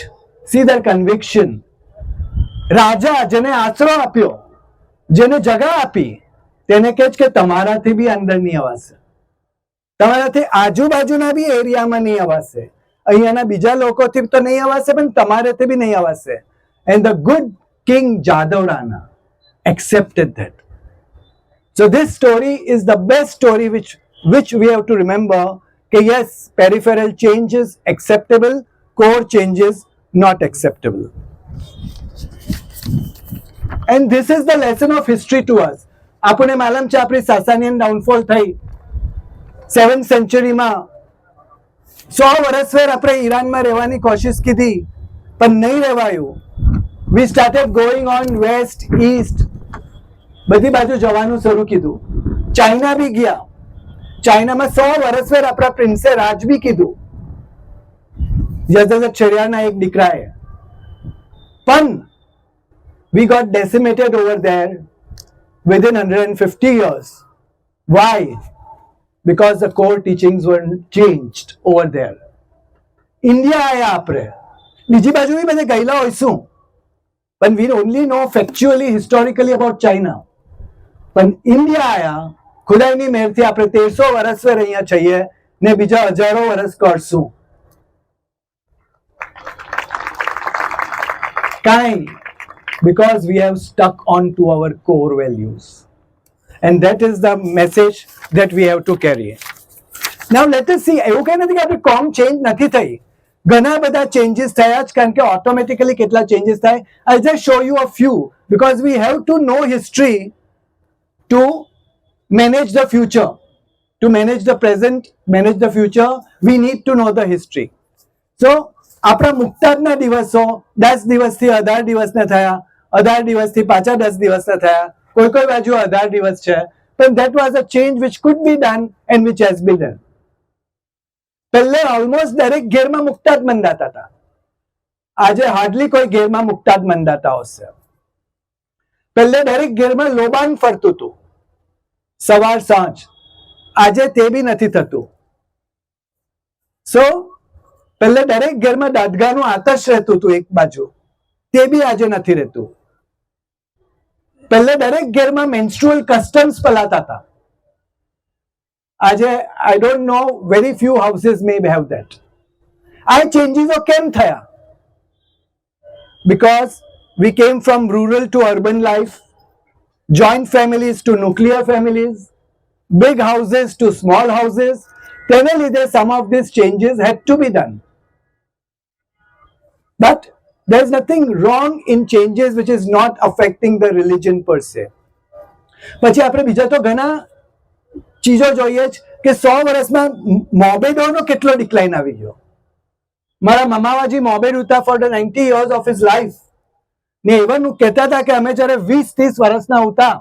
see their conviction. રાજા જેને આશરો આપ્યો, જેને જગા આપી, તેને કહે છે કે તમારાથી બી અંદર નહીં આવાશે, તમારાથી આજુબાજુના બી એરિયામાં નહીં આવાશે, અહીંયાના બીજા લોકોથી તો નહીં આવાશે પણ તમારાથી બી નહીં આવાશે. And the good King Jadav Rana accepted that. So this story is the best story which we have to remember. That yes, peripheral changes acceptable, core changes not acceptable. And this is the lesson of history to us. આપણે માલમ છે આપણી સાસાનિયન downfall થઈ 7th સેન્ચુરીમાં 100 વર્ષ વેર આપણે ઈરાનમાં રહેવાની કોશિશ કીધી પણ નહીં રહેવાયું. We started going on west, east, બધી બાજુ જવાનું શરૂ કીધું. ચાઇના બી ગયા. ચાઇનામાં 100 વર્ષ વેર આપણા પ્રિન્સે રાજ બી કીધું. યઝદ શરિયાના એક દીકરાએ. પણ we got decimated over there within 150 years. Why? Because the core teachings were changed over there. India આયા આપણે. બીજી બાજુ બી બધે ગયેલા હોઈશું. But we only know factually, historically about China. But India આયા, ખુદાઈની મહેરથી આપણે 1300 વર્ષ વે અહીંયા છીએ ને બીજા હજારો વર્ષ કરશું. કાંઈ? Because we have stuck on to our core values. And that is the message that we have to carry. Now let us see, એવું કઈ નથી કે આપણે કોમ ચેન્જ નથી થઈ. ઘણા બધા ચેન્જીસ થયા જ કારણ કે ઓટોમેટિકલી કેટલા ચેન્જીસ થાય. I'll just show you a few because we have to know history to manage the future. To manage the present, manage the future, we need to know the history. So આપણા મુક્તાદના દિવસો 10 દિવસથી 18 દિવસના થયા. 18 દિવસથી પાછા 10 દિવસના થયા, કોઈ બાજુ 18 દિવસ છે, પણ that was a change which could be done and which has been done. પહેલે ઓલમોસ્ટ દરેક ઘેરમાં મુક્તા જ મંદાતા હતા, આજે હાર્ડલી કોઈ ઘેરમાં મુક્તા જ મંદાતા હશે. પહેલે દરેક ઘેરમાં લોબાન ફરતું હતું સવાર સાંજ, આજે તે બી નથી થતું. સો પહેલે દરેક ઘરમાં દાદગાનું આતશ રહેતું હતું એક બાજુ, તે બી આજે નથી રહેતું. પહેલે દરેક ઘરમાં મેન્સ્ટ્રુઅલ કસ્ટમ્સ પલાતા હતા, આજે I don't know, very few houses May have that. આ ચેન્જીસો કેમ થયા? Because we came from rural to urban life, joint families to nuclear families, big houses to small houses. તેને લીધે some of these changes had to be done. But there is nothing wrong in changes which is not affecting the religion per se. પછી આપણે બીજા તો ઘણા ચીજો જોઈએ જ કે 100 વર્ષમાં મોર્બેડોનો કેટલો ડિક્લાઇન આવી ગયો. મારા મામાવાજી મોર્બેડ હતા for the 90 years of his life. ને ઇવન કહેતા હતા કે અમે જ્યારે 20-30 વર્ષના હતા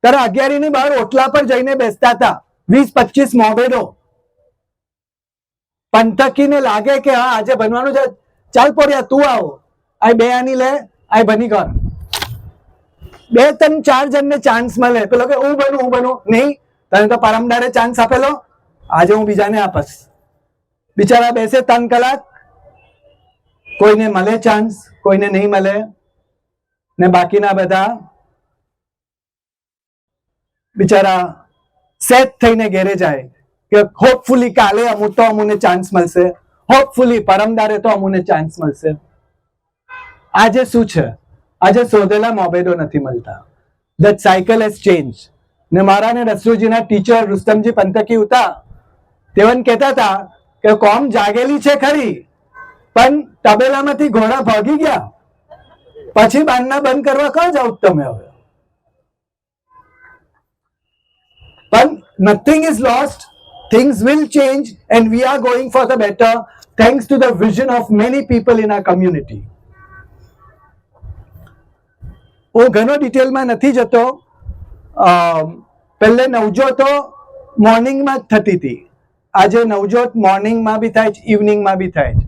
ત્યારે 11ની બહાર ઓટલા પર જઈને બેસતા હતા, 20-25 મોર્બેડો. પંથકીને લાગે કે હા આજે બનવાનું છે, ચાલ પોરિયા તું આવો, આ બે આની લે, આ બની કર. 2-3-4 જણને ચાન્સ મળે, પેલો કે હું બનું, નહીં તને તો પરમદારે ચાન્સ આપેલો, આજે હું બીજાને આપસ. બિચારા બેસે 3 કલાક, કોઈને મળે ચાન્સ, કોઈને નહીં મળે, ને બાકીના બધા બિચારા સેટ થઈને ઘેરે જાય કે હોપફુલી કાલે અમુને ચાન્સ મળશે, હોપફુલી પરમદારે તો અમુને ચાન્સ મળશે. આજે શું છે? આજે શોધેલા મોબેડો નથી મળતા. That cycle has change. ને મારા ને દસ્તુરજીના ટીચર રુસ્તમજી પંથકી હતા, તેવન કહેતા હતા કે કોમ જાગેલી છે ખરી, પણ તબેલામાંથી ઘોડા ભાગી ગયા, પછી બાંધના બંધ કરવા ક્યાં જાવ તમે હવે? પણ nothing is lost, things will change and we are going for the better thanks to the vision of many people in our community. હું ઘણો ડિટેલમાં નથી જતો. પહેલે નવજોતો મોર્નિંગમાં જ થતી હતી, આજે નવજોત મોર્નિંગમાં બી થાય છે, ઇવનિંગમાં બી થાય છે.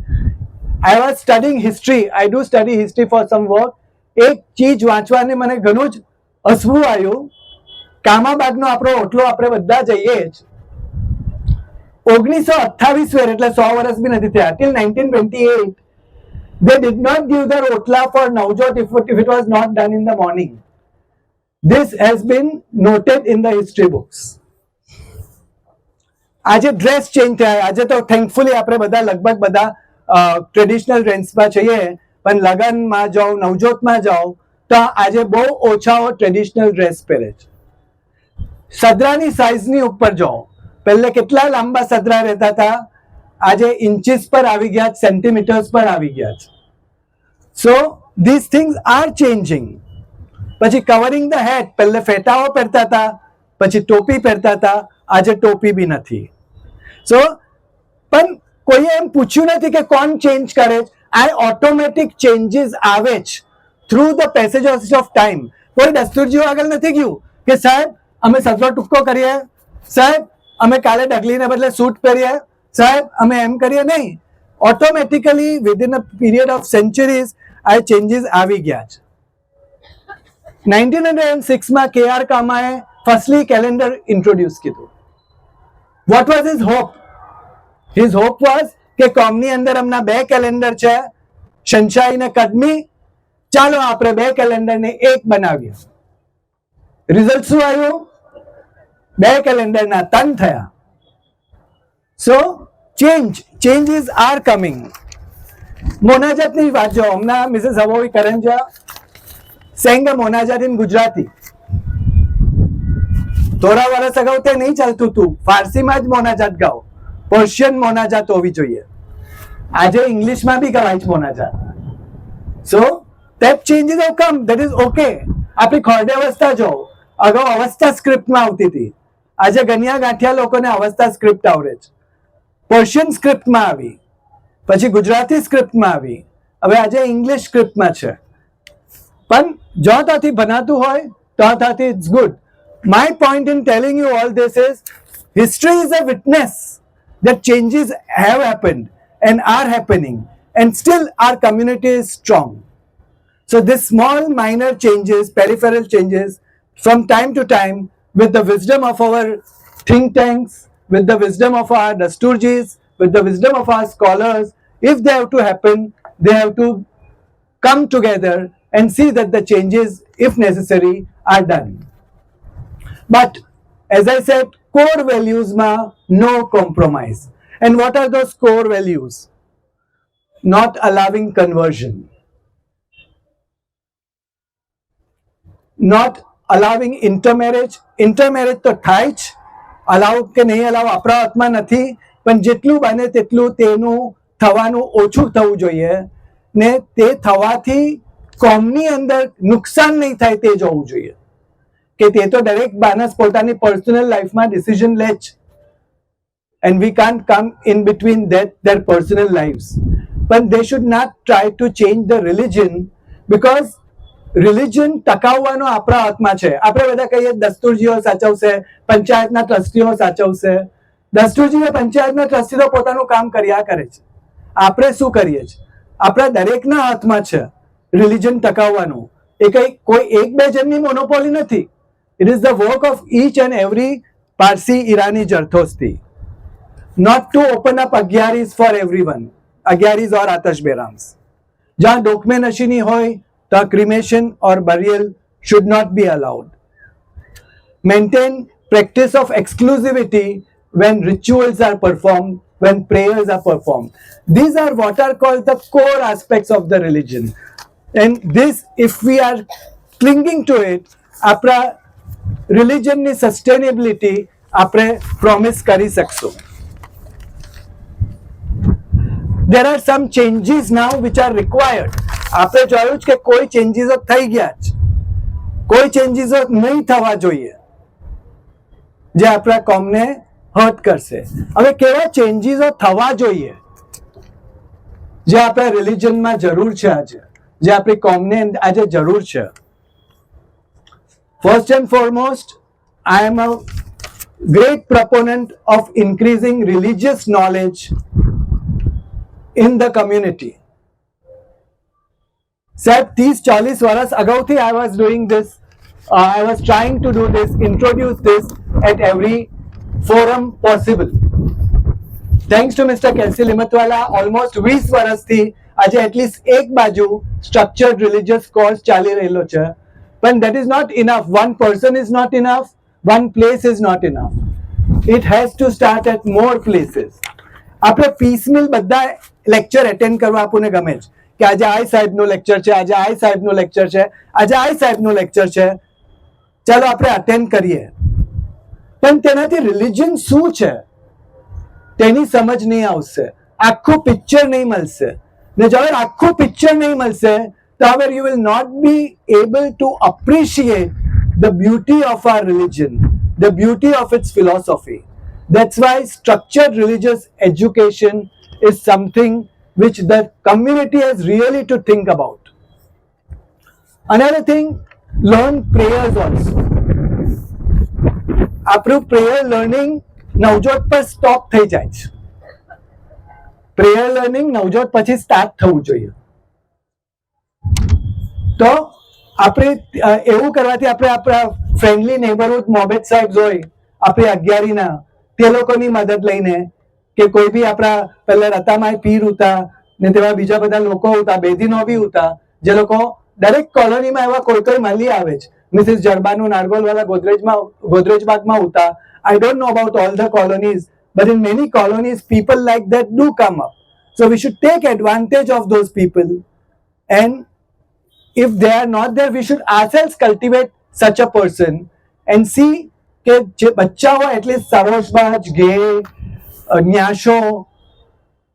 I was studying history. I do study history for some work. એક ચીજ વાંચવાને મને ઘણું જ હસવું આવ્યું. કામાબાગનો આપણો ઓટલો આપણે બધા જઈએ જ 1928 વેર, એટલે 100 વર્ષ બી નથી થયા. Till 1928 they did not give their otla for Navjot if it was not done in the morning. This has been noted in the history books. આજે ડ્રેસ ચેન્જ થયા. આજે તો થેન્કફુલી આપણે બધા લગભગ બધા ટ્રેડિશનલ ડ્રેસમાં છીએ, પણ લગનમાં જાઓ, નવજોતમાં જાઓ તો આજે બહુ ઓછાઓ ટ્રેડિશનલ ડ્રેસ પહેરે છે. સદરાની સાઇઝની ઉપર જાઓ, પહેલે કેટલા લાંબા સદરા રહેતા હતા, આજે ઇન્ચીસ પર આવી ગયા, સેન્ટીમીટર્સ પર આવી ગયા છે. So this things are changing. પછી કવરિંગ ધ હેડ, પહેલે ફેટાઓ પહેરતા હતા, પછી ટોપી પહેરતા હતા, આજે ટોપી બી નથી. સો પણ કોઈએ એમ પૂછ્યું નથી કે કોણ ચેન્જ કરે છે. આ ઓટોમેટિક ચેન્જીસ આવે જ through the passage of time. કોઈ દસ્તુરજીઓ આગળ નથી ગયું કે સાહેબ અમે સદરો ટૂંકો કરીએ, સાહેબ અમે કાલે ડગલીને બદલે સૂટ પહેરીએ, સાહેબ અમે એમ કરીએ, નહીં. Automatically within a period of sanctuaries આ ચેન્જીસ આવી ગયા છે. 1906માં KR કામાએ ફર્સ્ટલી કેલેન્ડર ઇન્ટ્રોડ્યુસ કીધું. What was his hope? His hope was કે કોમની અંદર હમણાં 2 કેલેન્ડર છે, શનશાઈ ને કદમી, ચાલો આપણે 2 કેલેન્ડરને એક બનાવીએ. રિઝલ્ટ શું આવ્યું? 2 કેલેન્ડરના 3 થયા. સો ચેન્જીસ આર કમિંગ. મોનાજાતની વાત જો હમણાં મિસિસ હવોઈ કરંજા સેંગ મોનાજાત ઇન ગુજરાતી. થોડા વર્ષ અગાઉ તે નહીં ચાલતું હતું, ફારસીમાં જ મોનાજાત ગાઓ, પર્શિયન મોનાજાત હોવી જોઈએ. આજે ઇંગ્લિશમાં બી ગવાય છે મોનાજાત. સો that changes have come, that is okay. આપણી ખોરડે અવસ્થા જો અગાઉ અવસ્થા સ્ક્રિપ્ટમાં આવતી હતી, આજે ગણ્યા ગાંઠિયા લોકોને અવસ્થા સ્ક્રિપ્ટ આવડે છે. પર્શિયન સ્ક્રિપ્ટમાં આવી, પછી ગુજરાતી સ્ક્રિપ્ટમાં આવી, હવે આજે ઇંગ્લિશ સ્ક્રિપ્ટમાં છે. પણ જો ત્યાંથી ભણાતું હોય તો ત્યાંથી it's good. My point in telling you all this is history is a witness that changes have happened and are happening, and still our community is strong. So this small minor changes, peripheral changes from time to time, with the wisdom of our think tanks, with the wisdom of our Dasturjis, with the wisdom of our scholars, if they have to happen, they have to come together and see that the changes, if necessary, are done. But as I said, core values ma no compromise. And what are those core values? Not allowing conversion, not allowing intermarriage. Intermarriage તો થાય જ, અલાઉ કે નહીં અલાઉ આપણા હાથમાં નથી, પણ જેટલું બને તેટલું તેનું થવાનું ઓછું થવું જોઈએ ને તે થવાથી કોમની અંદર નુકસાન નહીં થાય તે જોવું જોઈએ. કે તે તો દરેક માણસ પોતાની પર્સનલ લાઈફમાં ડિસિઝન લે જ, and we can't come in between their personal lives. But they should not try to change the religion, because religion ટકાવવાનો આપણા હાથમાં છે. આપણે બધા કહીએ દસ્તુરજીઓ સાચવશે, પંચાયતના ટ્રસ્ટીઓ સાચવશે. દસ્તુરજી અને પંચાયતના ટ્રસ્ટીઓ પોતાનું કામ કર્યા કરે છે. આપણે શું કરીએ છીએ? આપણા દરેકના હાથમાં છે રિલિજન ટકાવવાનું. એ કઈ કોઈ એક બે જણની મોનોપોલી નથી. It is the work of each and every Parsi, Irani, Jarthosti. Not to open up agyaris for everyone. Agyaris or Atash Berams. जहाँ डोकमे नशीनी होय, the cremation or burial should not be allowed. Maintain practice of exclusivity when rituals are performed, when prayers are performed. These are what are called the core aspects of the religion. And this, if we are clinging to it, આપણા રિલિજનની sustainability આપણે promise કરી શકશું. There are some changes now which are required. આપણે જોયું જ કે કોઈ ચેન્જીસો થઈ ગયા જ, કોઈ ચેન્જીસો નહીં થવા જોઈએ જે આપણા કોમને હર્ટ કરશે. હવે કેવા ચેન્જીસો થવા જોઈએ જે આપણા રિલિજનમાં જરૂર છે આજે, જે આપણી કોમને આજે જરૂર છે? First and foremost, I am a great proponent of increasing religious knowledge in the community. સાહેબ 30-40 વર્ષ અગાઉથી I was doing this, I was trying to do this, introduce this at every forum possible. Thanks to Mr. Kelsi Limatwala, almost 20 વર્ષથી આજે at least એક બાજુ structured religious course ચાલી રહેલો છે. But that is not enough. One person is not enough. One place is not enough. It has to start at more places. આપણે પીસમિલ બધા lecture attend કરવા આપણને ગમે છે કે આજે આ સાહેબનું લેક્ચર છે, આજે આ સાહેબનું લેક્ચર છે, આજે આ સાહેબનું લેક્ચર છે, ચાલો આપણે અટેન્ડ કરીએ. પણ તેનાથી રિલિજન શું છે તેની સમજ નહીં આવશે, આખું પિક્ચર નહીં મળશે. ને જ્યારે આખું પિક્ચર નહીં મળશે, however you will not be able to appreciate the beauty of our religion, the beauty of its philosophy. That's why structured religious education is something which the community has really to think about. Another thing, learn prayers also. આપણું prayer learning Navjot પર stop થઈ જાય છે. prayer learning Navjot પછી start થવું જોઈએ. તો આપણે એવું કરવાથી આપણે આપણા ફ્રેન્ડલી નેબરહુડ મોબેદ સાહેબ હોય આપણી અગિયારીના, તે લોકોની મદદ લઈને કે કોઈ બી આપણા પહેલા રતામાય પીર હતા ને તેવા બીજા બધા લોકો હતા, બેદીનો બી હતા, જે લોકો દરેક કોલોનીમાં એવા કોઈ કોઈ મળી આવે છે. મિસિસ જરબાનું નારગોલવાલા ગોદરેજબાગમાં હતા. I don't know about all the colonies, but in many colonies people like that do come up. So we should take advantage of those people, and if they are not there, we should ourselves cultivate such a person and see કે જે બચ્ચા હોય at least સરોજબાજ, ગે, ન્યાશો,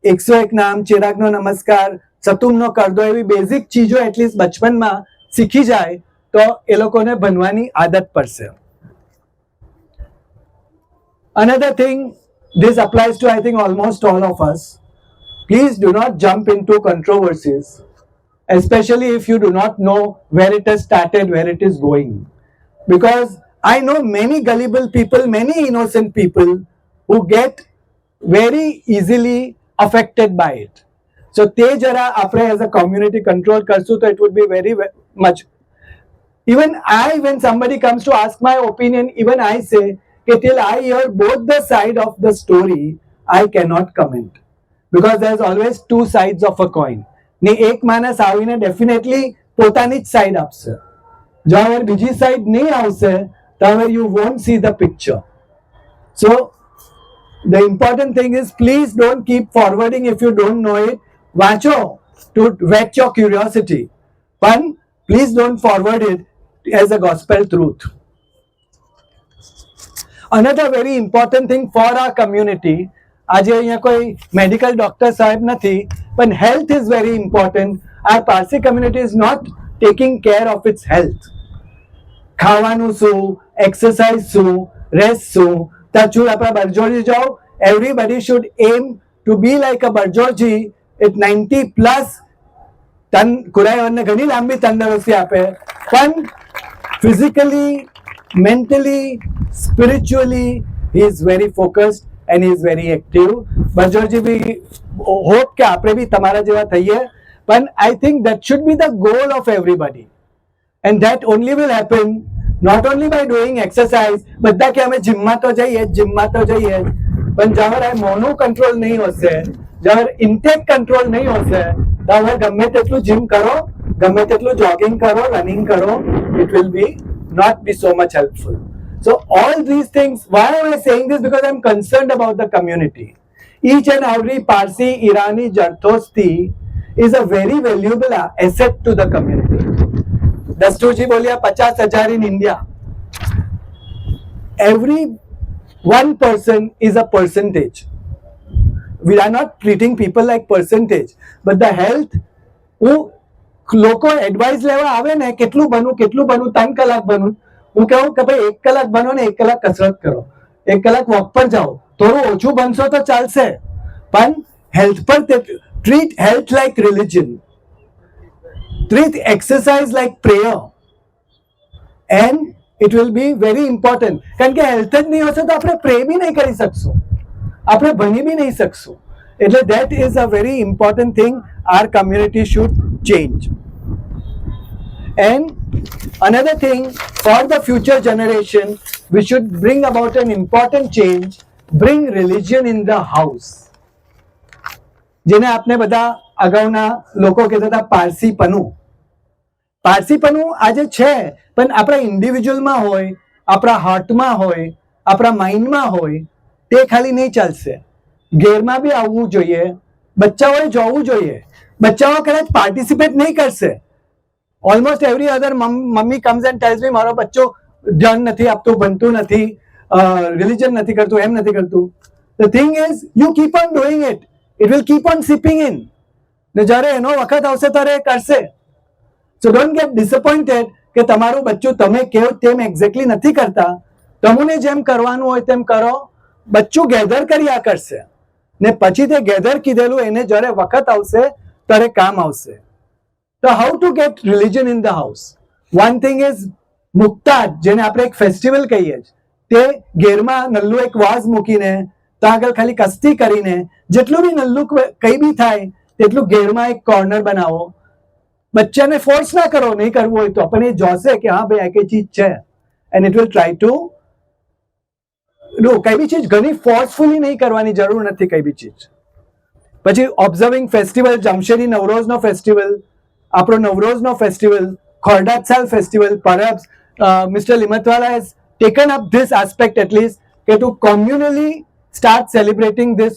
101 નામ, ચિરાગનો નમસ્કાર, સતુમનો કરદો, એવી basic ચીજો at least બચપનમાં શીખી જાય તો એ લોકોને ભણવાની આદત પડશે. Another thing, this applies to I think almost all of us. Please do not jump into controversies. especially if you do not know where it has started, where it is going. Because I know many gullible people, many innocent people who get very easily affected by it. So તે જરા આપણે as a community control કરશું તો it would be very much. Even I, when somebody comes to ask my opinion, even I say that till I hear both the side of the story, I cannot comment. Because there's always two sides of a coin. ને એક માણસ આવીને definitely પોતાની જ side આપશે. જો હવે બીજી સાઈડ નહીં આવશે તો હવે you won't see the picture. So the important thing is, please don't keep forwarding if you don't know it. વાંચો to whet your curiosity. But please don't forward it as a gospel truth. Another very important thing for our community, આજે અહીંયા કોઈ medical doctor સાહેબ નથી, પણ health is very important. Our Parsi community is not taking care of its health. ખાવાનું શું, exercise શું, rest શું. તાચું આપણા બરજોજી જાઓ, everybody should aim to be like a બરજોજી at 90 plus. તન કુરાઈવરને ઘણી લાંબી તંદુરસ્તી આપે, પણ physically, mentally, spiritually, he is very focused and he is very active. બરજોજી B hope કે આપણે બી તમારા જેવા થઈએ, પણ I think that should be the goal of everybody. And that only will happen not only by doing exercise. બધા કે અમે જીમમાં તો જઈએ, પણ જ્યારે મોનો કંટ્રોલ નહીં હશે, જ્યારે ઇન્ટેક કંટ્રોલ નહીં હશે, તો હવે ગમે તેટલું જીમ કરો, ગમે તેટલું જોગિંગ કરો, રનિંગ કરો, it will be not be so much helpful. So all these things, why am I saying this? Because I am concerned about the community. Each and every Parsi, Irani, Jardosti is a very valuable asset to the community. Dasturji बोलिया 50,000 in India. Every one person is a percentage. We are not treating people like percentage, but the health. હું લોકો advice લેવા આવે ને કેટલું બનવું 3 કલાક બનવું, હું કહું કે ભાઈ 1 કલાક બનો ને 1 કલાક કસરત કરો, 1 કલાક વોક પર જાઓ, થોડું ઓછું બનશો તો ચાલશે, પણ હેલ્થ પર treat health like religion, treat exercise like prayer, and it will be very important. કારણ કે હેલ્થ જ નહીં હશે તો આપણે પ્રે બી નહીં કરી શકશું, આપણે ભણી બી નહીં શકશું. એટલે that is a very important thing our community should change. And another thing, for the future generation, we should bring about an important change, bring religion in the house. જેને આપણે બધા અગાઉના લોકો કહેતા હતા પારસીપણું. પારસીપણું આજે છે, પણ આપણા ઇન્ડિવિજ્યુઅલમાં હોય, આપણા હાર્ટમાં હોય, આપણા માઇન્ડમાં હોય, તે ખાલી નહીં ચાલશે. ઘેરમાં બી આવવું જોઈએ, બચ્ચાઓએ જોવું જોઈએ. બચ્ચાઓ કદાચ પાર્ટિસિપેટ નહીં કરશે. Almost every other mummy comes and tells me મારો બચ્ચો ધ્યાન નથી આપતું, ભણતું નથી, રિલિજન નથી કરતું, એમ નથી કરતું. The thing is you keep on doing it, it will keep on sipping in. ને જ્યારે એનો વખત આવશે ત્યારે એ કરશે. So don't get disappointed કે તમારું બચ્ચું તમે કેવો તેમ એક્ઝેક્ટલી નથી કરતા. તમને જેમ કરવાનું હોય તેમ કરો, બચ્ચું ગેધર કર્યા કરશે, ને પછી તે ગેધર કીધેલું એને જ્યારે વખત આવશે ત્યારે કામ આવશે. તો how to get religion in the house? One thing is મુક્તાજ, જેને આપણે એક ફેસ્ટિવલ કહીએ, તે ઘેરમાં નલ્લું એક વાઝ મૂકીને તો આગળ ખાલી કસ્તી કરીને જેટલું બી નલ્લું કઈ બી થાય તેટલું ઘેરમાં એક કોર્નર બનાવો. બચ્ચાને ફોર્સ ના કરો, નહીં કરવું હોય તો પણ એ જોશે કે હા ભાઈ આ કઈ ચીજ છે, and it will try to do. કઈ બી ચીજ ઘણી ફોર્સફુલી નહીં કરવાની જરૂર નથી કઈ બી ચીજ. પછી ઓબ્ઝર્વિંગ ફેસ્ટિવલ, જમશેદી નવરોઝનો ફેસ્ટિવલ, આપણો નવરોઝનો ફેસ્ટિવલ, ખોરડાત્સાલ ફેસ્ટિવલ, પરબ્સ. Mr. Limatwala has taken up this aspect at least, to communally start celebrating these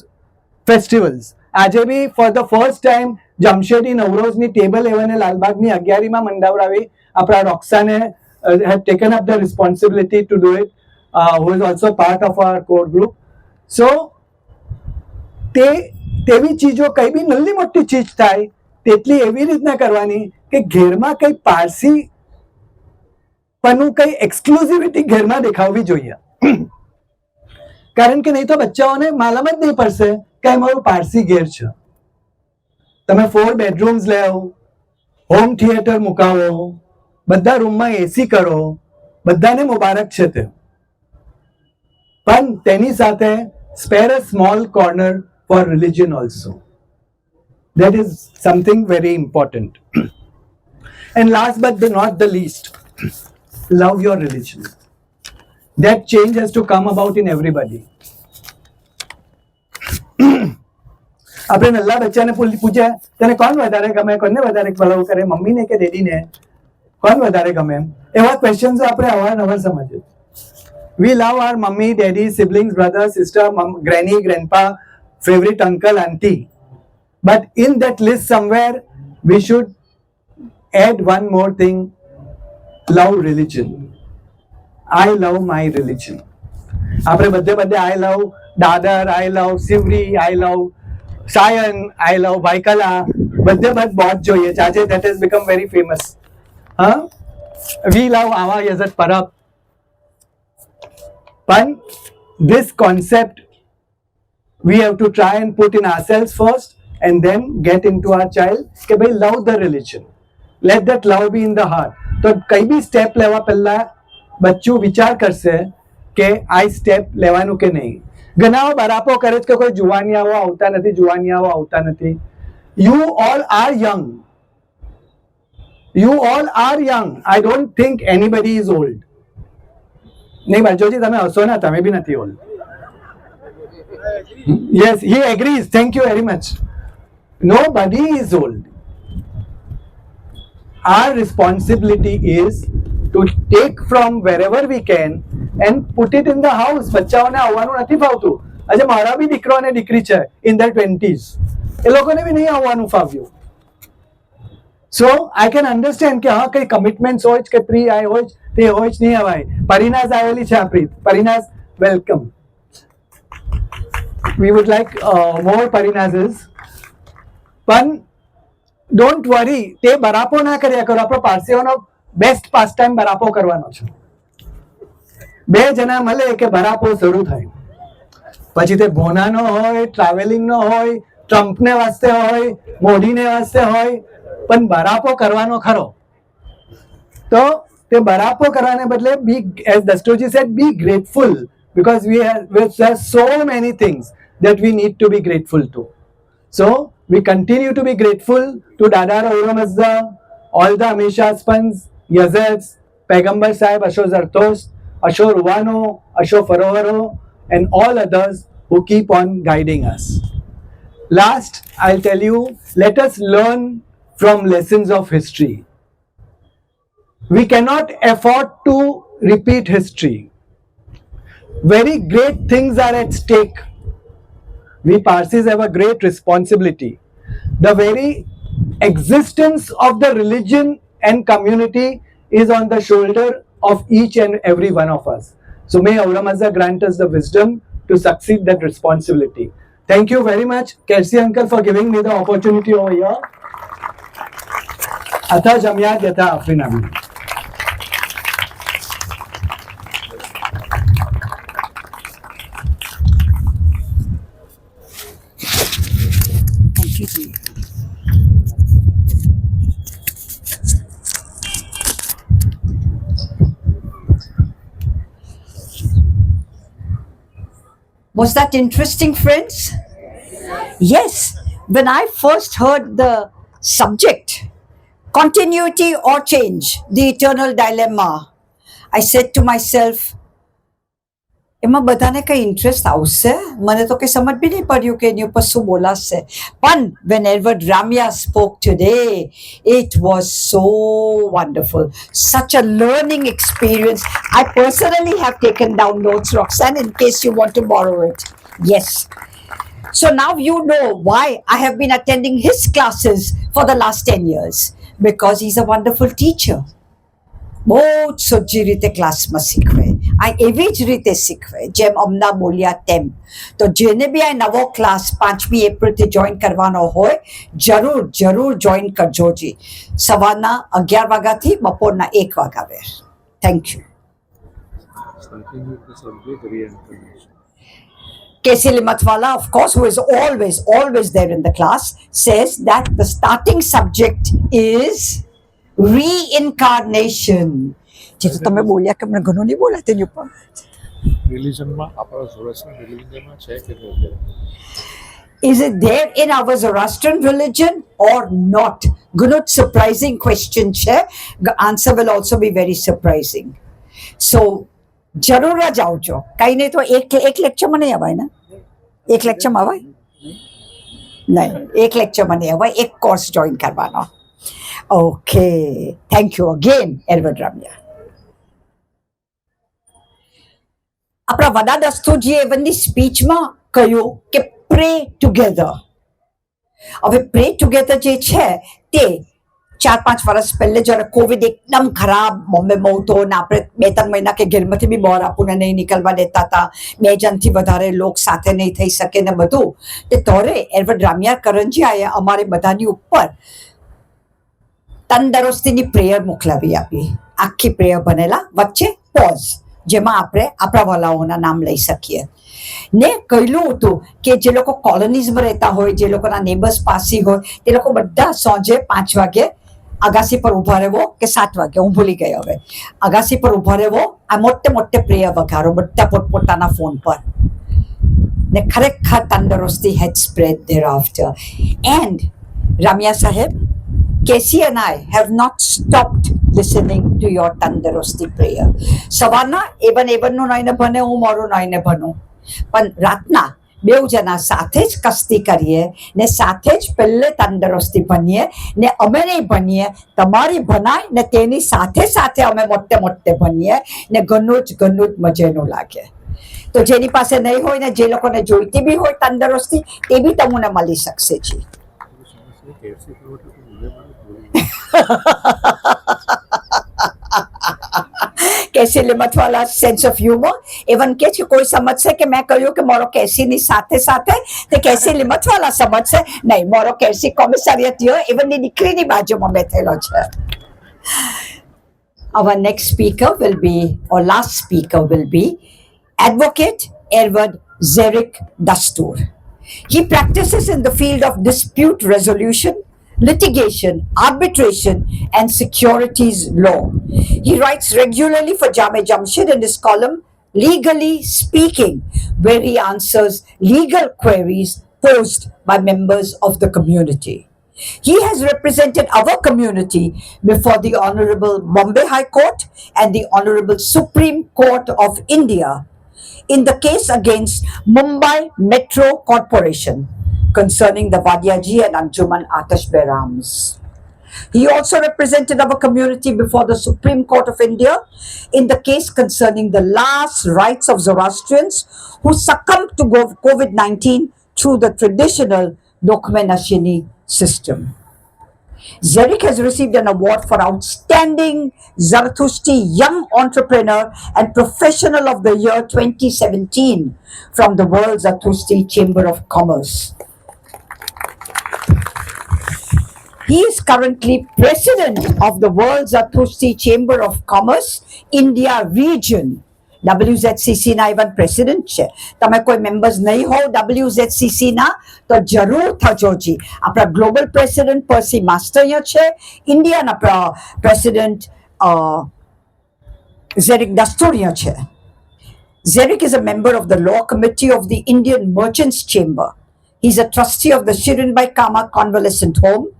festivals. આજે બી for the first time Jamshedi નવરોઝની ટેબલ એવને લાલબાગની 11મી મંડાવડાવી. આપણા Roxanne have taken up the responsibility to do it, who is also part of our core group. So તેવી ચીજો કઈ બી નલ્લી મોટી ચીજ થાય તેટલી એવી રીતના કરવાની કે ઘેરમાં કઈ પારસી પણ કઈ એક્સક્લુઝિવિટી ઘેરમાં દેખાવવી જોઈએ. કારણ કે નહીં તો બચ્ચાઓને માલમ જ નહીં પડશે કે મારું પારસી ઘેર છે. તમે 4 બેડરૂમ્સ લેવો, હોમ થિયેટર મુકાવો, બધા રૂમમાં એસી કરો, બધાને મુબારક છે તે, પણ તેની સાથે spare a small corner for religion also. That is something very important. And last but not the least, love your religion. That change has to come about in everybody. આપણે નલ્લા બચ્ચાને પૂછે તને કોણ વધારે ગમે, કોને વધારે ફોલો કરે, મમ્મીને કે ડેડીને, કોણ વધારે ગમે, એવા ક્વેશ્ચન્સ આપણે અવારનવાર સમજીએ. We love our mummy, daddy, siblings, brother, sister, mom, granny, grandpa, favorite uncle, auntie. But in that list somewhere, we should add one more thing: love religion. I love my religion. આપણે બધે બધે I love Dadar, I love સિવરી, I love Sion, I love ભાઈકલા, બધે બધ બહોત જોઈએ છે આજે. That has become very famous. We love આવા યજત પરબ. But this concept we have to try and put in ourselves first and then get into our child કે ભાઈ love the religion. Let that love be in the heart. તો કઈ બી step લેવા પહેલા બચ્ચું વિચાર કરશે કે આ સ્ટેપ લેવાનું કે નહીં. ઘણા બરાપો કરે છે કે કોઈ જુવાનિયાઓ આવતા નથી, જુવાનિયાઓ આવતા નથી. You all are young. You all are young. I don't think anybody is old. નહીં બલજોજી તમે હસો ના, તમે બી નથી old. Yes, he agrees. Thank you very much. Nobody is old. Our responsibility is to take from wherever we can and put it in the house. બચ્ચાઓને આવવાનું નથી ફાવતું. આજે મારા બી દીકરો અને દીકરી છે in their 20s. એ લોકોને બી નહીં આવવાનું ફાવ્યું. So I can understand કે હા કઈ કમિટમેન્ટ્સ હોય કે પ્રી આય હોય તે હોય જ નહીં અવાય. પરિનાઝ આવેલી છે આપણી. Parinaz, welcome. We would like more Parinazes. પણ ડોન્ટ વરી, તે બરાપો ના કર્યા કરો. આપણો પારસીઓનો બેસ્ટ પાસ ટાઈમ બરાપો કરવાનો છે. બે જણા મળે કે બરાપો શરૂ થાય. પછી તે ભોનાનો હોય, ટ્રાવેલિંગનો હોય, ટ્રમ્પને વાસ્તે હોય, મોદીને વાસ્તે હોય, પણ બરાપો કરવાનો ખરો. તો તે બરાપો કરવાને બદલે be, as Dasturji said, be grateful, because we have so many things that we need to be grateful to. So we continue to be grateful to Dadar Auramazda, all the Amisha Spans, Yazets, Paigambar Sahib, Asho Zartost, Asho Ruwano, Asho Farovaro, and all others who keep on guiding us. Last, I'll tell you, let us learn from lessons of history. We cannot afford to repeat history. Very great things are at stake. We Parsis have a great responsibility. The very existence of the religion and community is on the shoulder of each and every one of us. So may Auramazda grant us the wisdom to succeed that responsibility. Thank you very much, Kersi uncle, for giving me the opportunity over here. Atha Jamyat Yatha Afrinami. Was that interesting, friends? Yes. When I first heard the subject, continuity or change, the eternal dilemma, I said to myself, એમાં બધાને કઈ interest આવશે? મને તો કઈ સમજ બી નહીં પડ્યું કે એની ઉપર શું બોલાશે. પણ when Edward Ramya spoke today, it was so wonderful. Such a learning experience. I personally have taken down notes, Roxanne, in case you want to borrow it. Yes. So now you know why I have been attending his classes for the last 10 years. Because he's a wonderful teacher. બહુ જ સોજી રીતે ક્લાસમાં શીખવે. આ એવી જ રીતે શીખવે જેમ અમના બોલ્યા તેમ. તો જેને બી આ નવો ક્લાસ 5મી એપ્રિલથી જોઈન કરવાનો હોય, જરૂર જરૂર જોઈન કરજોજી. સવારના 11 વાગ્યાથી બપોરના 1 વાગ્યા. Thank you. K.C. Limatwala, of course, who is always there in the class, says that the starting subject is reincarnation. જે તો તમે બોલ્યા કે મને ઘણું નહીં બોલ્યા તેની ઉપર. રિલિજનમાં આપણા ઝોરેસ્ટ્રિયન રિલિજનમાં છે કે નહીં? Is it there in our Zoroastrian religion or not? Good, surprising question છે. The answer will also be very surprising. So, જરૂર જ આવજો. કઈ નહીં તો એક લેક્ચરમાં નહીં આવાય ને? એક લેક્ચરમાં આવાય? નહીં, એક લેક્ચરમાં નહીં આવાય, એક કોર્સ જોઈન કરવાનો. Okay, thank you again Edward Ramiya. આપણા વડા દસ્તુરજીએ એમની સ્પીચમાં કહ્યું કે પ્રે ટુગેધર. હવે પ્રે ટુગેધર જે છે તે 4-5 વર્ષ પહેલે જ્યારે કોવિડ એકદમ ખરાબ બોમ્બેમાં હતો ને આપણે 2-3 મહિના કે ઘેરમાંથી બી બહાર આપણને નહીં નીકળવા દેતા હતા, 2 જણથી વધારે લોક સાથે નહીં થઈ શકે ને બધું, તે તોરે એડવર્ડ રામિયા કરંજીયાએ અમારે બધાની ઉપર તંદુરસ્તીની પ્રેયર મોકલાવી આપી. આખી પ્રેયર બનેલા, વચ્ચે પોઝ, જેમાં આપણે આપણા વાલાઓના નામ લઈ શકીએ. ને કહેલું હતું કે જે લોકો કોલોનીઝમાં રહેતા હોય, જે લોકોના નેબર્સ પાસી હોય, તે લોકો બધા સાંજે 5 વાગે અગાસી પર ઉભા રહેવો કે 7 વાગે, હું ભૂલી ગઈ હવે, અગાસી પર ઉભા રહેવો, આ મોટે પ્રેયર વઘારો બધા પોતપોતાના ફોન પર. ને ખરેખર તંદુરસ્તી had spread thereafter. And Ramya Sahib, Casey and I have not stopped listening to your Tandarusti prayer. સવારના એવનનું નઈને ભણે, હું મારું નઈને ભણું, પણ રાતના બેઉ જણા સાથે જ કસ્તી કરીએ ને સાથે જ પહેલે તંદુરસ્તી ભણીએ ને અમે નહીં ભણીએ, તમારી ભણાય ને તેની સાથે સાથે અમે મોટે ભણીએ ને ઘણું જ મજેનું લાગે. તો જેની પાસે નહીં હોય ને જે લોકોને જોઈતી બી હોય તંદુરસ્તી, તે બી તમને મળી શકશે જી. કેસી લિમતવાલા સેન્સ ઓફ હ્યુમર એવન કે છે કોઈ સમજશે કે મેં કહ્યું કે મારો કેસીની સાથે સાથે તે કેસી લિમતવાલા સમજશે નહીં, મારો કેસી કોમિસરિયત એવનની દીકરીની બાજુમાં બેઠેલો છે. Our next speaker will be, or last speaker will be, Advocate Edward Zerik Dastur. He practices in the field of dispute resolution, litigation, arbitration, and securities law. He writes regularly for Jame Jamshid in his column Legally Speaking, where he answers legal queries posed by members of the community. He has represented our community before the Honorable Bombay High Court and the Honorable Supreme Court of India in the case against Mumbai Metro Corporation concerning the Vadiaji and Anjuman Atash Berams. He also represented our community before the Supreme Court of India in the case concerning the last rights of Zoroastrians who succumbed to COVID-19 through the traditional Dokmenashini system. Zerik has received an award for Outstanding Zarathushtri Young Entrepreneur and Professional of the Year 2017 from the World Zarathushtri Chamber of Commerce. He is currently President of the World Zarathushtri Chamber of Commerce, India region. WZCC ના even president છે. તમે કોઈ members નહીં હોવ WZCC ના તો જરૂર થજો જી. આપણા ગ્લોબલ પ્રેસિડેન્ટ પર્સી માસ્ટર અહીંયા છે, ઇન્ડિયાના પ્રેસિડેન્ટ ઝેરિક દસ્તુર અહીંયા છે. Zerik is a member of the Law Committee of the Indian Merchants Chamber. He is a trustee of the Shirinbai Kama Convalescent Home,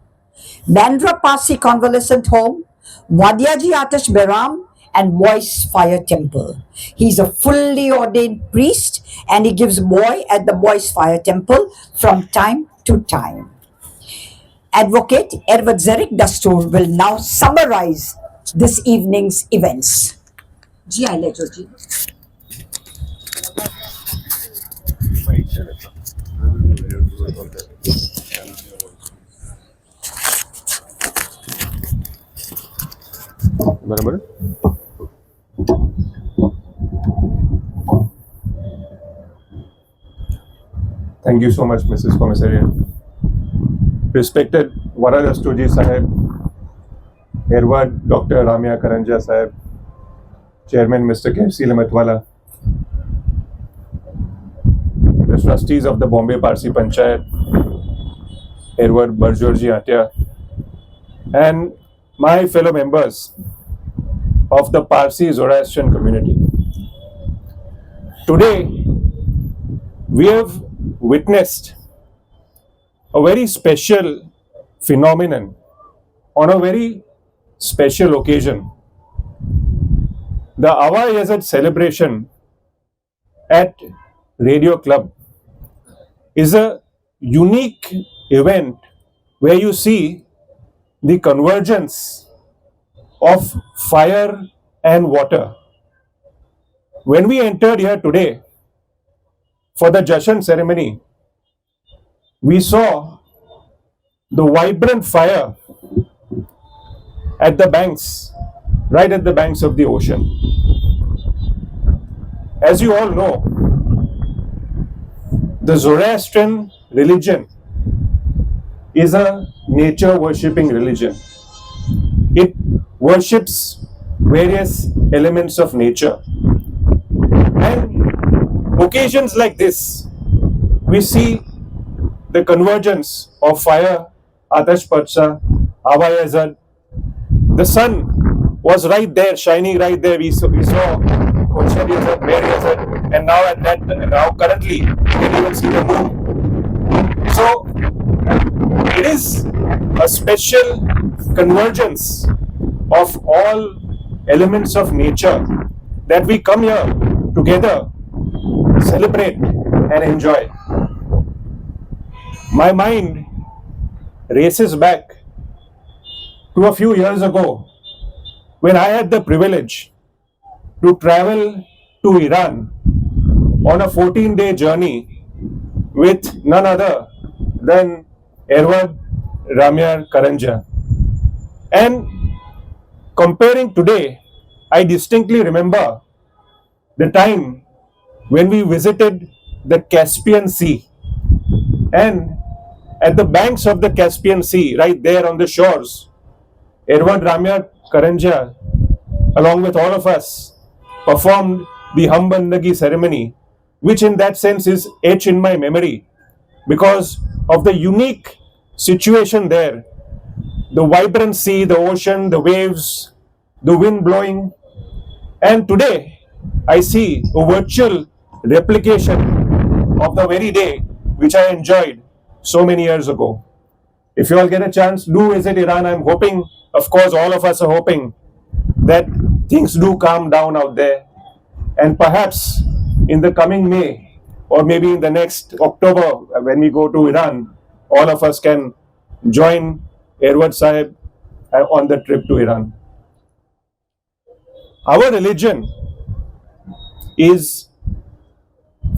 Bandra Parsi Convalescent Home, Vadiaji Atash Beram, and Voice Fire Temple. He is a fully ordained priest and he gives boy at the Voice Fire Temple from time to time. Advocate Edward Zerik Dastur will now summarize this evening's events. Ji, I let you, Ji. બરાબર. Thank you so much, Mrs. Commissariat. Respected Vara Dasturji Sahib, Edward Dr. Ramya Karanja Sahib, Chairman Mr. K.C. Limatwala, trustees of the Bombay Parsi Panchayat, Edward Dasturji Atya, and my fellow members of the Parsi Zoroastrian community. Today, we have witnessed a very special phenomenon on a very special occasion. The Awa Yazad celebration at Radio Club is a unique event where you see the convergence of fire and water. When we entered here today for the Jashan ceremony, we saw the vibrant fire at the banks, right at the banks of the ocean. As you all know, the Zoroastrian religion is a nature worshipping religion. It worships various elements of nature. And occasions like this, we see the convergence of fire, Atash Patsha, Awa Yazad. The sun was right there, shining right there. We saw Khushru Yazad, Mer Yazad, and now currently you can even see the moon. So it is a special convergence of all elements of nature that we come here together, celebrate and enjoy. My mind races back to a few years ago when I had the privilege to travel to Iran on a 14-day journey with none other than Edward Ramya Karanja. And comparing today, I distinctly remember the time when we visited the Caspian Sea. And at the banks of the Caspian Sea, right there on the shores, Edward Ramya Karanja, along with all of us, performed the Hum Bandagi ceremony, which in that sense is etched in my memory because of the unique situation there. The vibrant sea, the ocean, the waves, the wind blowing. And today, I see a virtual replication of the very day which I enjoyed so many years ago. If you all get a chance, do visit Iran. I'm hoping, of course, all of us are hoping that things do calm down out there. And perhaps in the coming May, or maybe in the next October, when we go to Iran, all of us can join Edward Sahib on the trip to Iran. Our religion is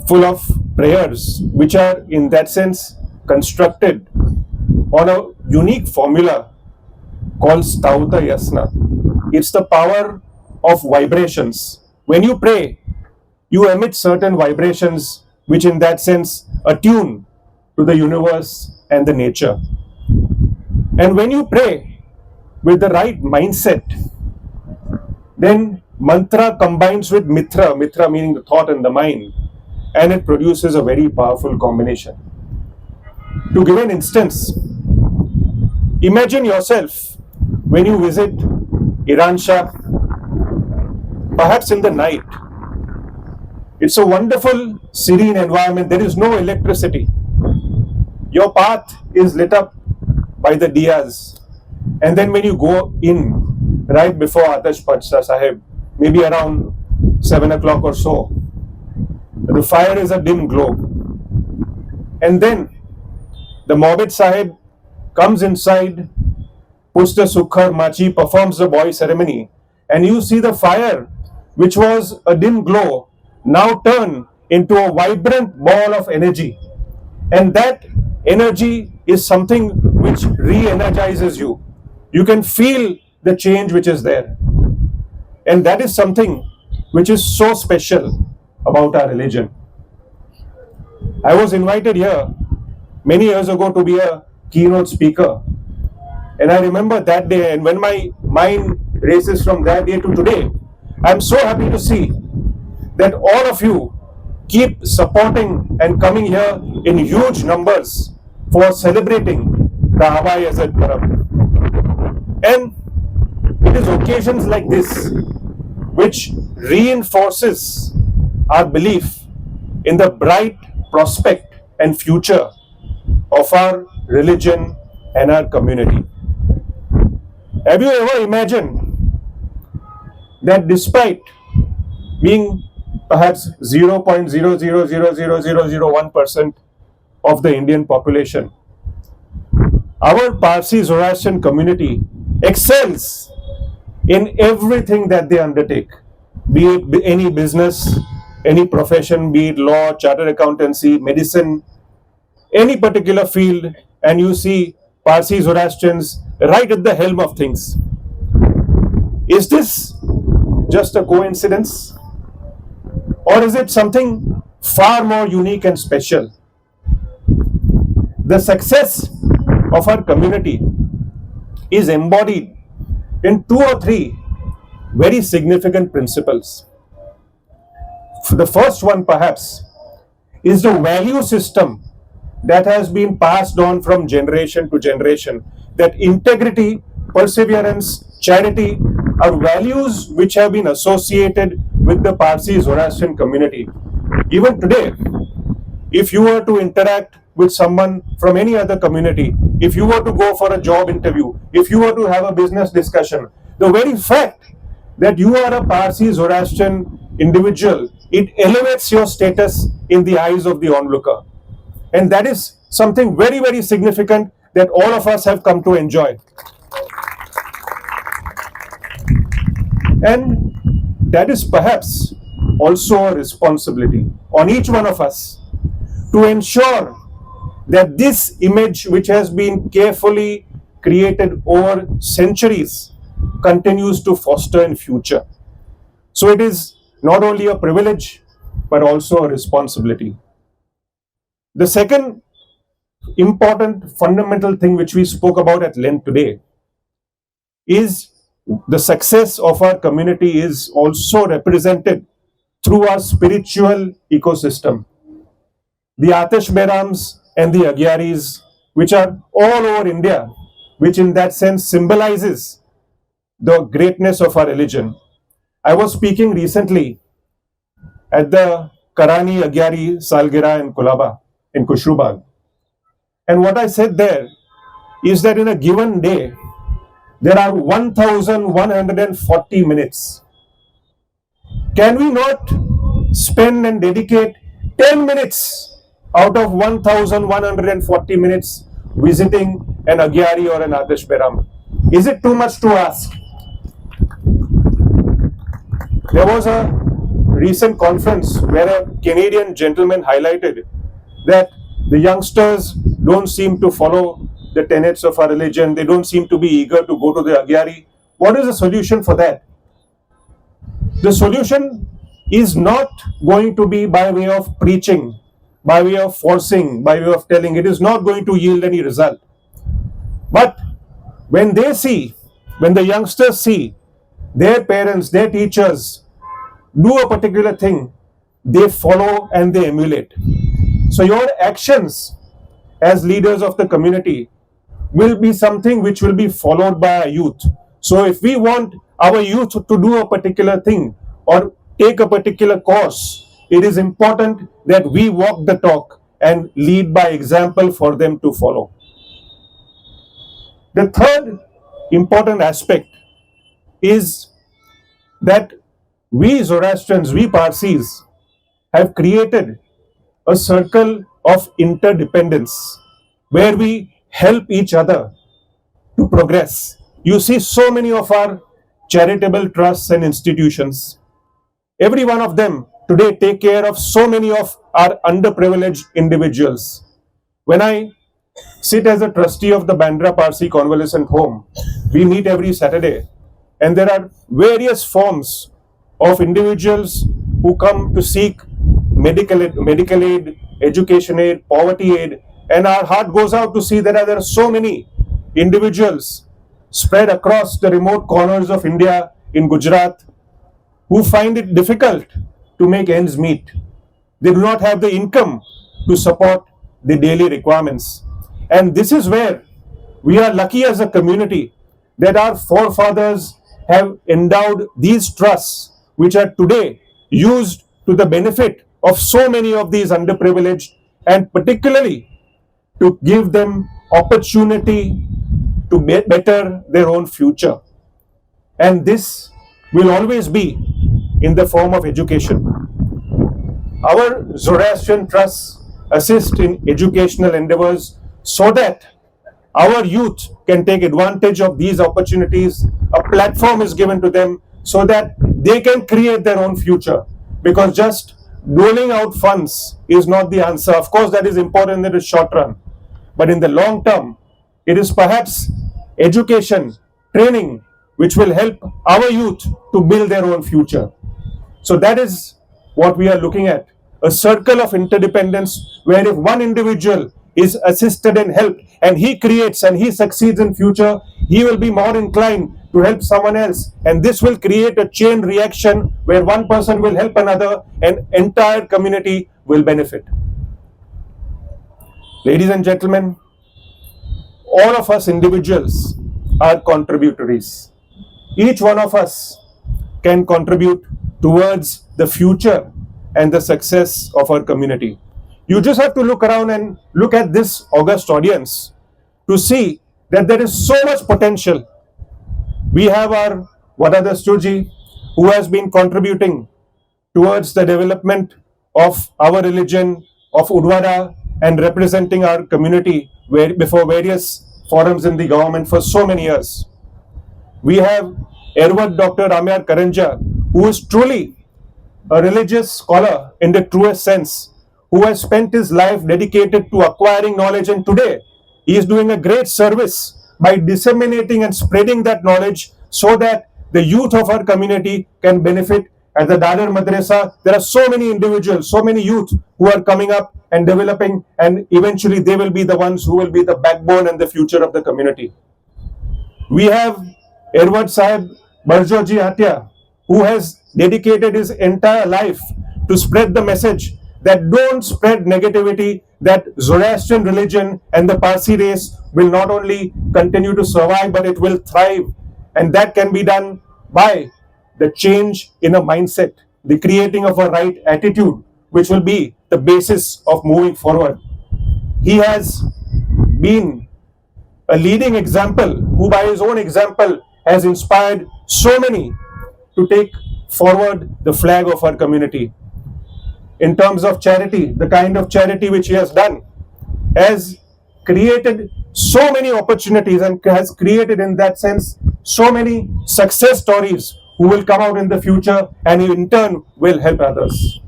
full of prayers which are in that sense constructed on a unique formula called Stauta Yasna. It's the power of vibrations. When you pray, you emit certain vibrations which in that sense attune to the universe and the nature. And when you pray with the right mindset, then mantra combines with mitra meaning the thought and the mind, and it produces a very powerful combination. To give an instance, imagine yourself when you visit Iran Shah, perhaps in the night. It's a wonderful, serene environment. There is no electricity. Your path is lit up by the diyas. And then when you go in right before Atash Patsha Sahib, maybe around 7 o'clock or so, the fire is a dim glow. And then the Mawbid Sahib comes inside, puts the Sukhar Machi, performs the boy ceremony, and you see the fire, which was a dim glow, now turn into a vibrant ball of energy. And that energy is something which re-energizes you. You can feel the change which is there. And that is something which is so special about our religion. I was invited here many years ago to be a keynote speaker. And I remember that day, and when my mind races from that day to today, I'm so happy to see that all of you keep supporting and coming here in huge numbers for celebrating the Hawaii Azad Parab. And it is occasions like this which reinforces our belief in the bright prospect and future of our religion and our community. Have you ever imagined that despite being perhaps 0.000001% of the Indian population, our Parsi Zoroastrian community excels in everything that they undertake, be it any business, any profession, be it law, chartered accountancy, medicine, any particular field, and you see Parsi Zoroastrians right at the helm of things. Is this just a coincidence? Or is it something far more unique and special? The success of our community is embodied in 2 or 3 very significant principles. The first one, perhaps, is the value system that has been passed on from generation to generation. That integrity, perseverance, charity are values which have been associated with the Parsi Zoroastrian community. Even today, if you were to interact with someone from any other community, if you were to go for a job interview, if you were to have a business discussion, the very fact that you are a Parsi Zoroastrian individual, it elevates your status in the eyes of the onlooker. And that is something very, very significant that all of us have come to enjoy. And that is perhaps also a responsibility on each one of us to ensure that this image, which has been carefully created over centuries, continues to foster in future. So it is not only a privilege, but also a responsibility. The second important fundamental thing which we spoke about at length today is the success of our community is also represented through our spiritual ecosystem. The Atish Berams and the Agyaris, which are all over India, which in that sense symbolizes the greatness of our religion. I was speaking recently at the Karani Agyari Salgira in Kulaba, in Khushru. And what I said there is that in a given day, there are 1,140 minutes. Can we not spend and dedicate 10 minutes out of 1,140 minutes visiting an Agyari or an Atish Beram? Is it too much to ask? There was a recent conference where a Canadian gentleman highlighted that the youngsters don't seem to follow the tenets of our religion. They don't seem to be eager to go to the Agyari. What is the solution for that? The solution is not going to be by way of preaching, by way of forcing, by way of telling. It is not going to yield any result. But when they see, when the youngsters see their parents, their teachers do a particular thing, they follow and they emulate. So your actions as leaders of the community will be something which will be followed by our youth. So if we want our youth to do a particular thing or take a particular course, it is important that we walk the talk and lead by example for them to follow. The third important aspect is that we Zoroastrians, we Parsis, have created a circle of interdependence where we help each other to progress. You see so many of our charitable trusts and institutions. Every one of them today take care of so many of our underprivileged individuals. When I sit as a trustee of the Bandra Parsi Convalescent Home, we meet every Saturday, and there are various forms of individuals who come to seek medical aid, education aid, poverty aid, and our heart goes out to see that there are so many individuals spread across the remote corners of India, in Gujarat, who find it difficult to make ends meet. they do not have the income to support the daily requirements. And this is where we are lucky as a community that our forefathers have endowed these trusts, which are today used to the benefit of so many of these underprivileged, and particularly to give them opportunity to better their own future. And this will always be in the form of education. Our Zoroastrian trusts assist in educational endeavors so that our youth can take advantage of these opportunities. A platform is given to them so that they can create their own future, because just doling out funds is not the answer. Of course, that is important in the short run, but in the long term, it is perhaps education, training, which will help our youth to build their own future. So that is what we are looking at, a circle of interdependence, where if one individual is assisted and helped, and he creates and he succeeds in future, he will be more inclined to help someone else, and this will create a chain reaction where one person will help another and entire community will benefit. Ladies and gentlemen, all of us individuals are contributories. Each one of us can contribute towards the future and the success of our community. You just have to look around and look at this august audience to see that there is so much potential. We have our Dasturji, who has been contributing towards the development of our religion, of Udvara, and representing our community before various forums in the government for so many years. We have Erwad Dr. Ramyar Karanja, who is truly a religious scholar in the truest sense, who has spent his life dedicated to acquiring knowledge, and today he is doing a great service by disseminating and spreading that knowledge so that the youth of our community can benefit. At the Dadar Madrasa, there are so many individuals, so many youth who are coming up and developing, and eventually they will be the ones who will be the backbone and the future of the community. We have Erwad Sahib Barjoji Hatya, who has dedicated his entire life to spread the message that don't spread negativity, that Zoroastrian religion and the Parsi race will not only continue to survive, but it will thrive. And that can be done by the change in a mindset, the creating of a right attitude, which will be the basis of moving forward. He has been a leading example, who by his own example has inspired so many to take forward the flag of our community. In terms of charity, the kind of charity which he has done has created so many opportunities, and has created in that sense so many success stories who will come out in the future and in turn will help others.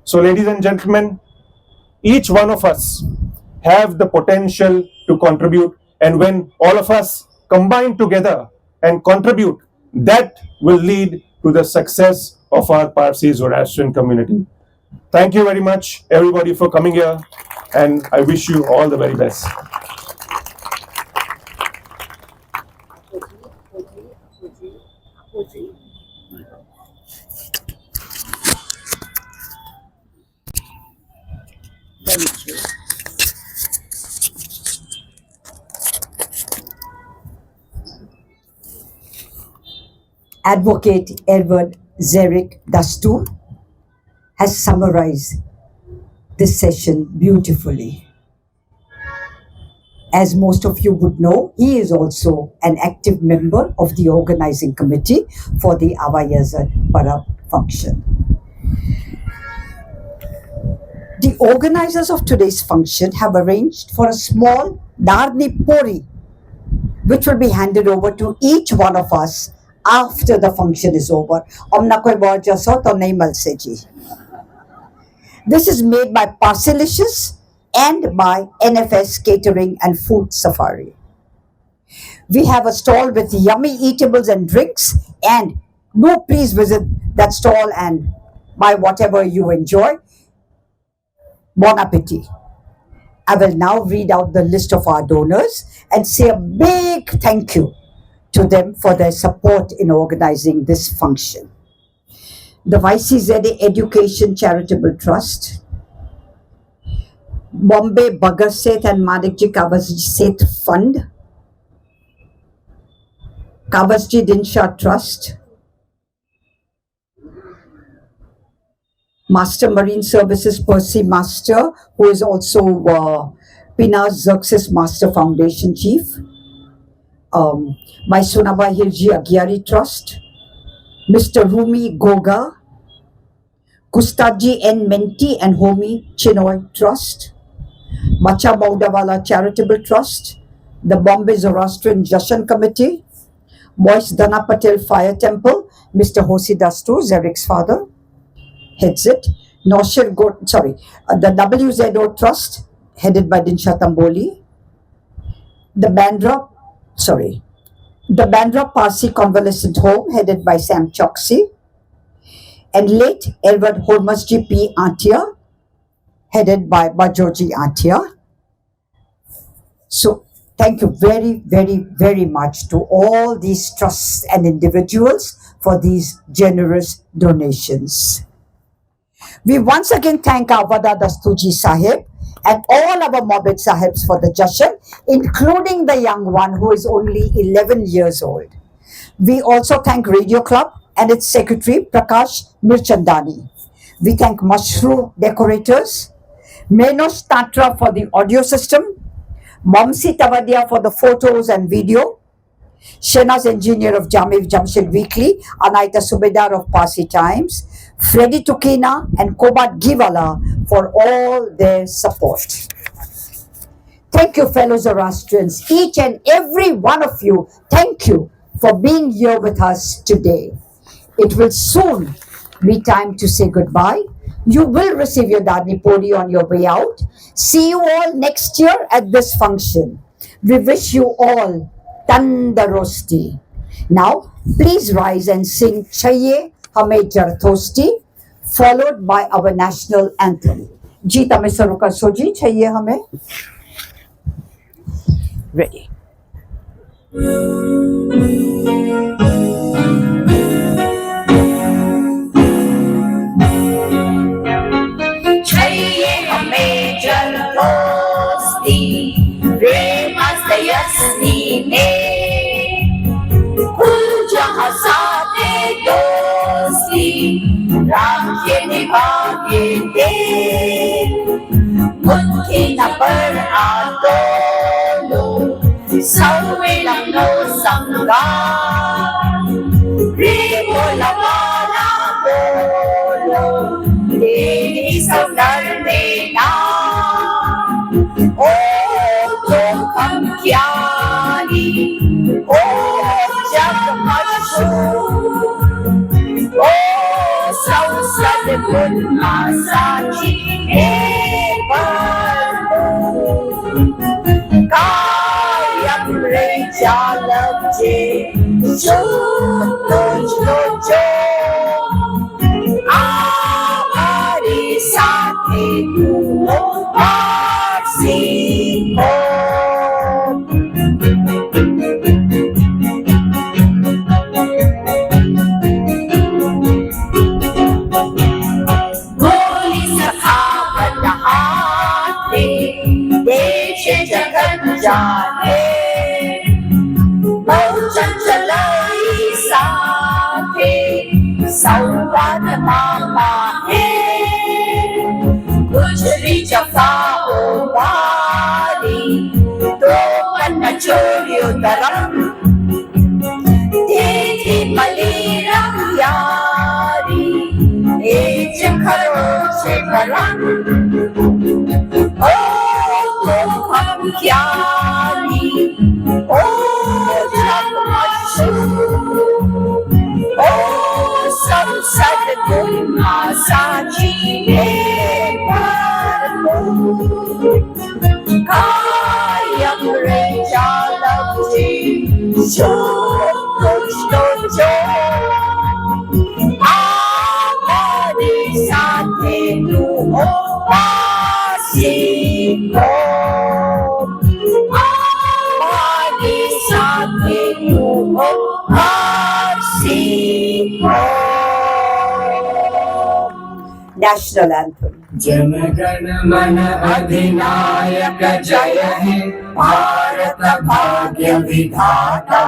So ladies and gentlemen, each one of us have the potential to contribute, and when all of us combine together and contribute, that will lead to the success of our Parsi Zoroastrian community. Thank you very much, everybody, for coming here, and I wish you all the very best. Advocate Edward Zeric Dastur has summarized this session beautifully. As most of you would know, he is also an active member of the organizing committee for the Avayazat Parab function. The organizers of today's function have arranged for a small Darni Pori, which will be handed over to each one of us after the function is over. This is made by Parsilicious and by NFS Catering and Food Safari. We have a stall with yummy eatables and drinks, and do please visit that stall and buy whatever you enjoy. Bon appetit. I will now read out the list of our donors and say a big thank you to them for their support in organizing this function. The YCZA Education Charitable Trust, Bombay Bagar Seth and Manikji Kawasji Seth Fund, Kawasji Dinsha Trust, Master Marine Services Percy Master, who is also Pinas Xerxes Master Foundation Chief, my Sunaba Hirji Agyari Trust, Mr. Rumi Goga, Gustaji N. Menti and Homi Chinoy Trust, Macha Maudawala Charitable Trust, the Bombay Zoroastrian Jashan Committee, Boyce Dana Patel Fire Temple, Mr. Hosi Dasturji, Eric's father, heads it. The WZO Trust, headed by Dinsha Tamboli. The Bandra Parsi Convalescent Home, headed by Sam Choksi. And late Edward Hormasji P. Atia, headed by Bajoji Atia. So thank you very, very, very much to all these trusts and individuals for these generous donations. We once again thank our Wada Dasturji Sahib and all our Mobid Sahibs for the Jashan, including the young one who is only 11 years old. We also thank Radio Club and its secretary, Prakash Mirchandani. We thank Khushru decorators, Menosh Tatra for the audio system, Mamsi Tavadia for the photos and video, Shena's engineer of Jamil Jamshid Weekly, Anaita Subedar of Parsi Times, Freddy Tukina and Kobat Givala for all their support. Thank you, fellow Zoroastrians, each and every one of you. Thank you for being here with us today. It will soon be time to say goodbye. You will receive your Dadni Podi on your way out. See you all next year at this function. We wish you all Tandarosti. Now, please rise and sing Chaye Hame Jarthosti, followed by our national anthem. Ji tame saruka soji Chaye Hame. Ready. Chaye hame jaltosti, premaste yasni ne, kul jahan saath dosti, rakhe nibhage de, mudhe na par aadolo, sauve lang no sangar, rebo lavana bolo, Devi saudar na, oh tukham kyani, oh jagmashur, oh sausad gunma sachi Kayam re jalab je, jo Amari Sati Tumo Parsi Ho. Boli Sakhavat Aate, Deshe Jagat Jane, Mauchan Chalai Saate, Sauvad Mama Hai, Gujri Jafa Obari, Topan Chorio Daram, Teti Maliram Yari, Ej Kharo Shekaram, Oh Tukham Kyani, Oh Jagmashur, Oh Samsad Gunma Sachi Kayam Re Jalabji Shukto Jo Amari Sate Nu Pasi Ho Amari Sate Nu Pasi Ho. National anthem. Jana Gana मन अधिनायक जय हे भारत भाग्य विधाता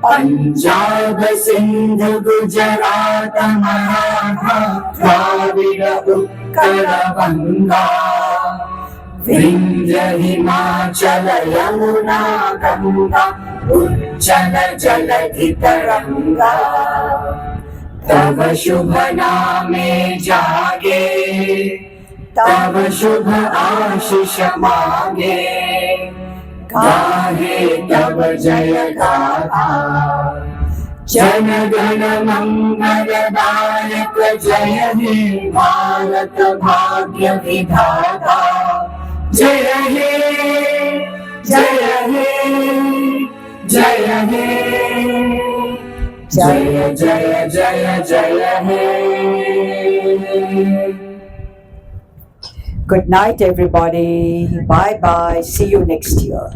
पंजाब सिंध गुजरात मराठा द्राविड उत्कल बंगा विंध्य हिमाचल यमुना गंगा उच्चल जलधि तरंगा तब शुभ नामे जागे तब शुभ आशीष मांगे गाहे तब जय गाथा जन गण मंगलदायक जय हे भारत भाग्य विधाता जय हे जय हे जय हे जय जय जय जय हे. Good night, everybody. Bye bye. See you next year.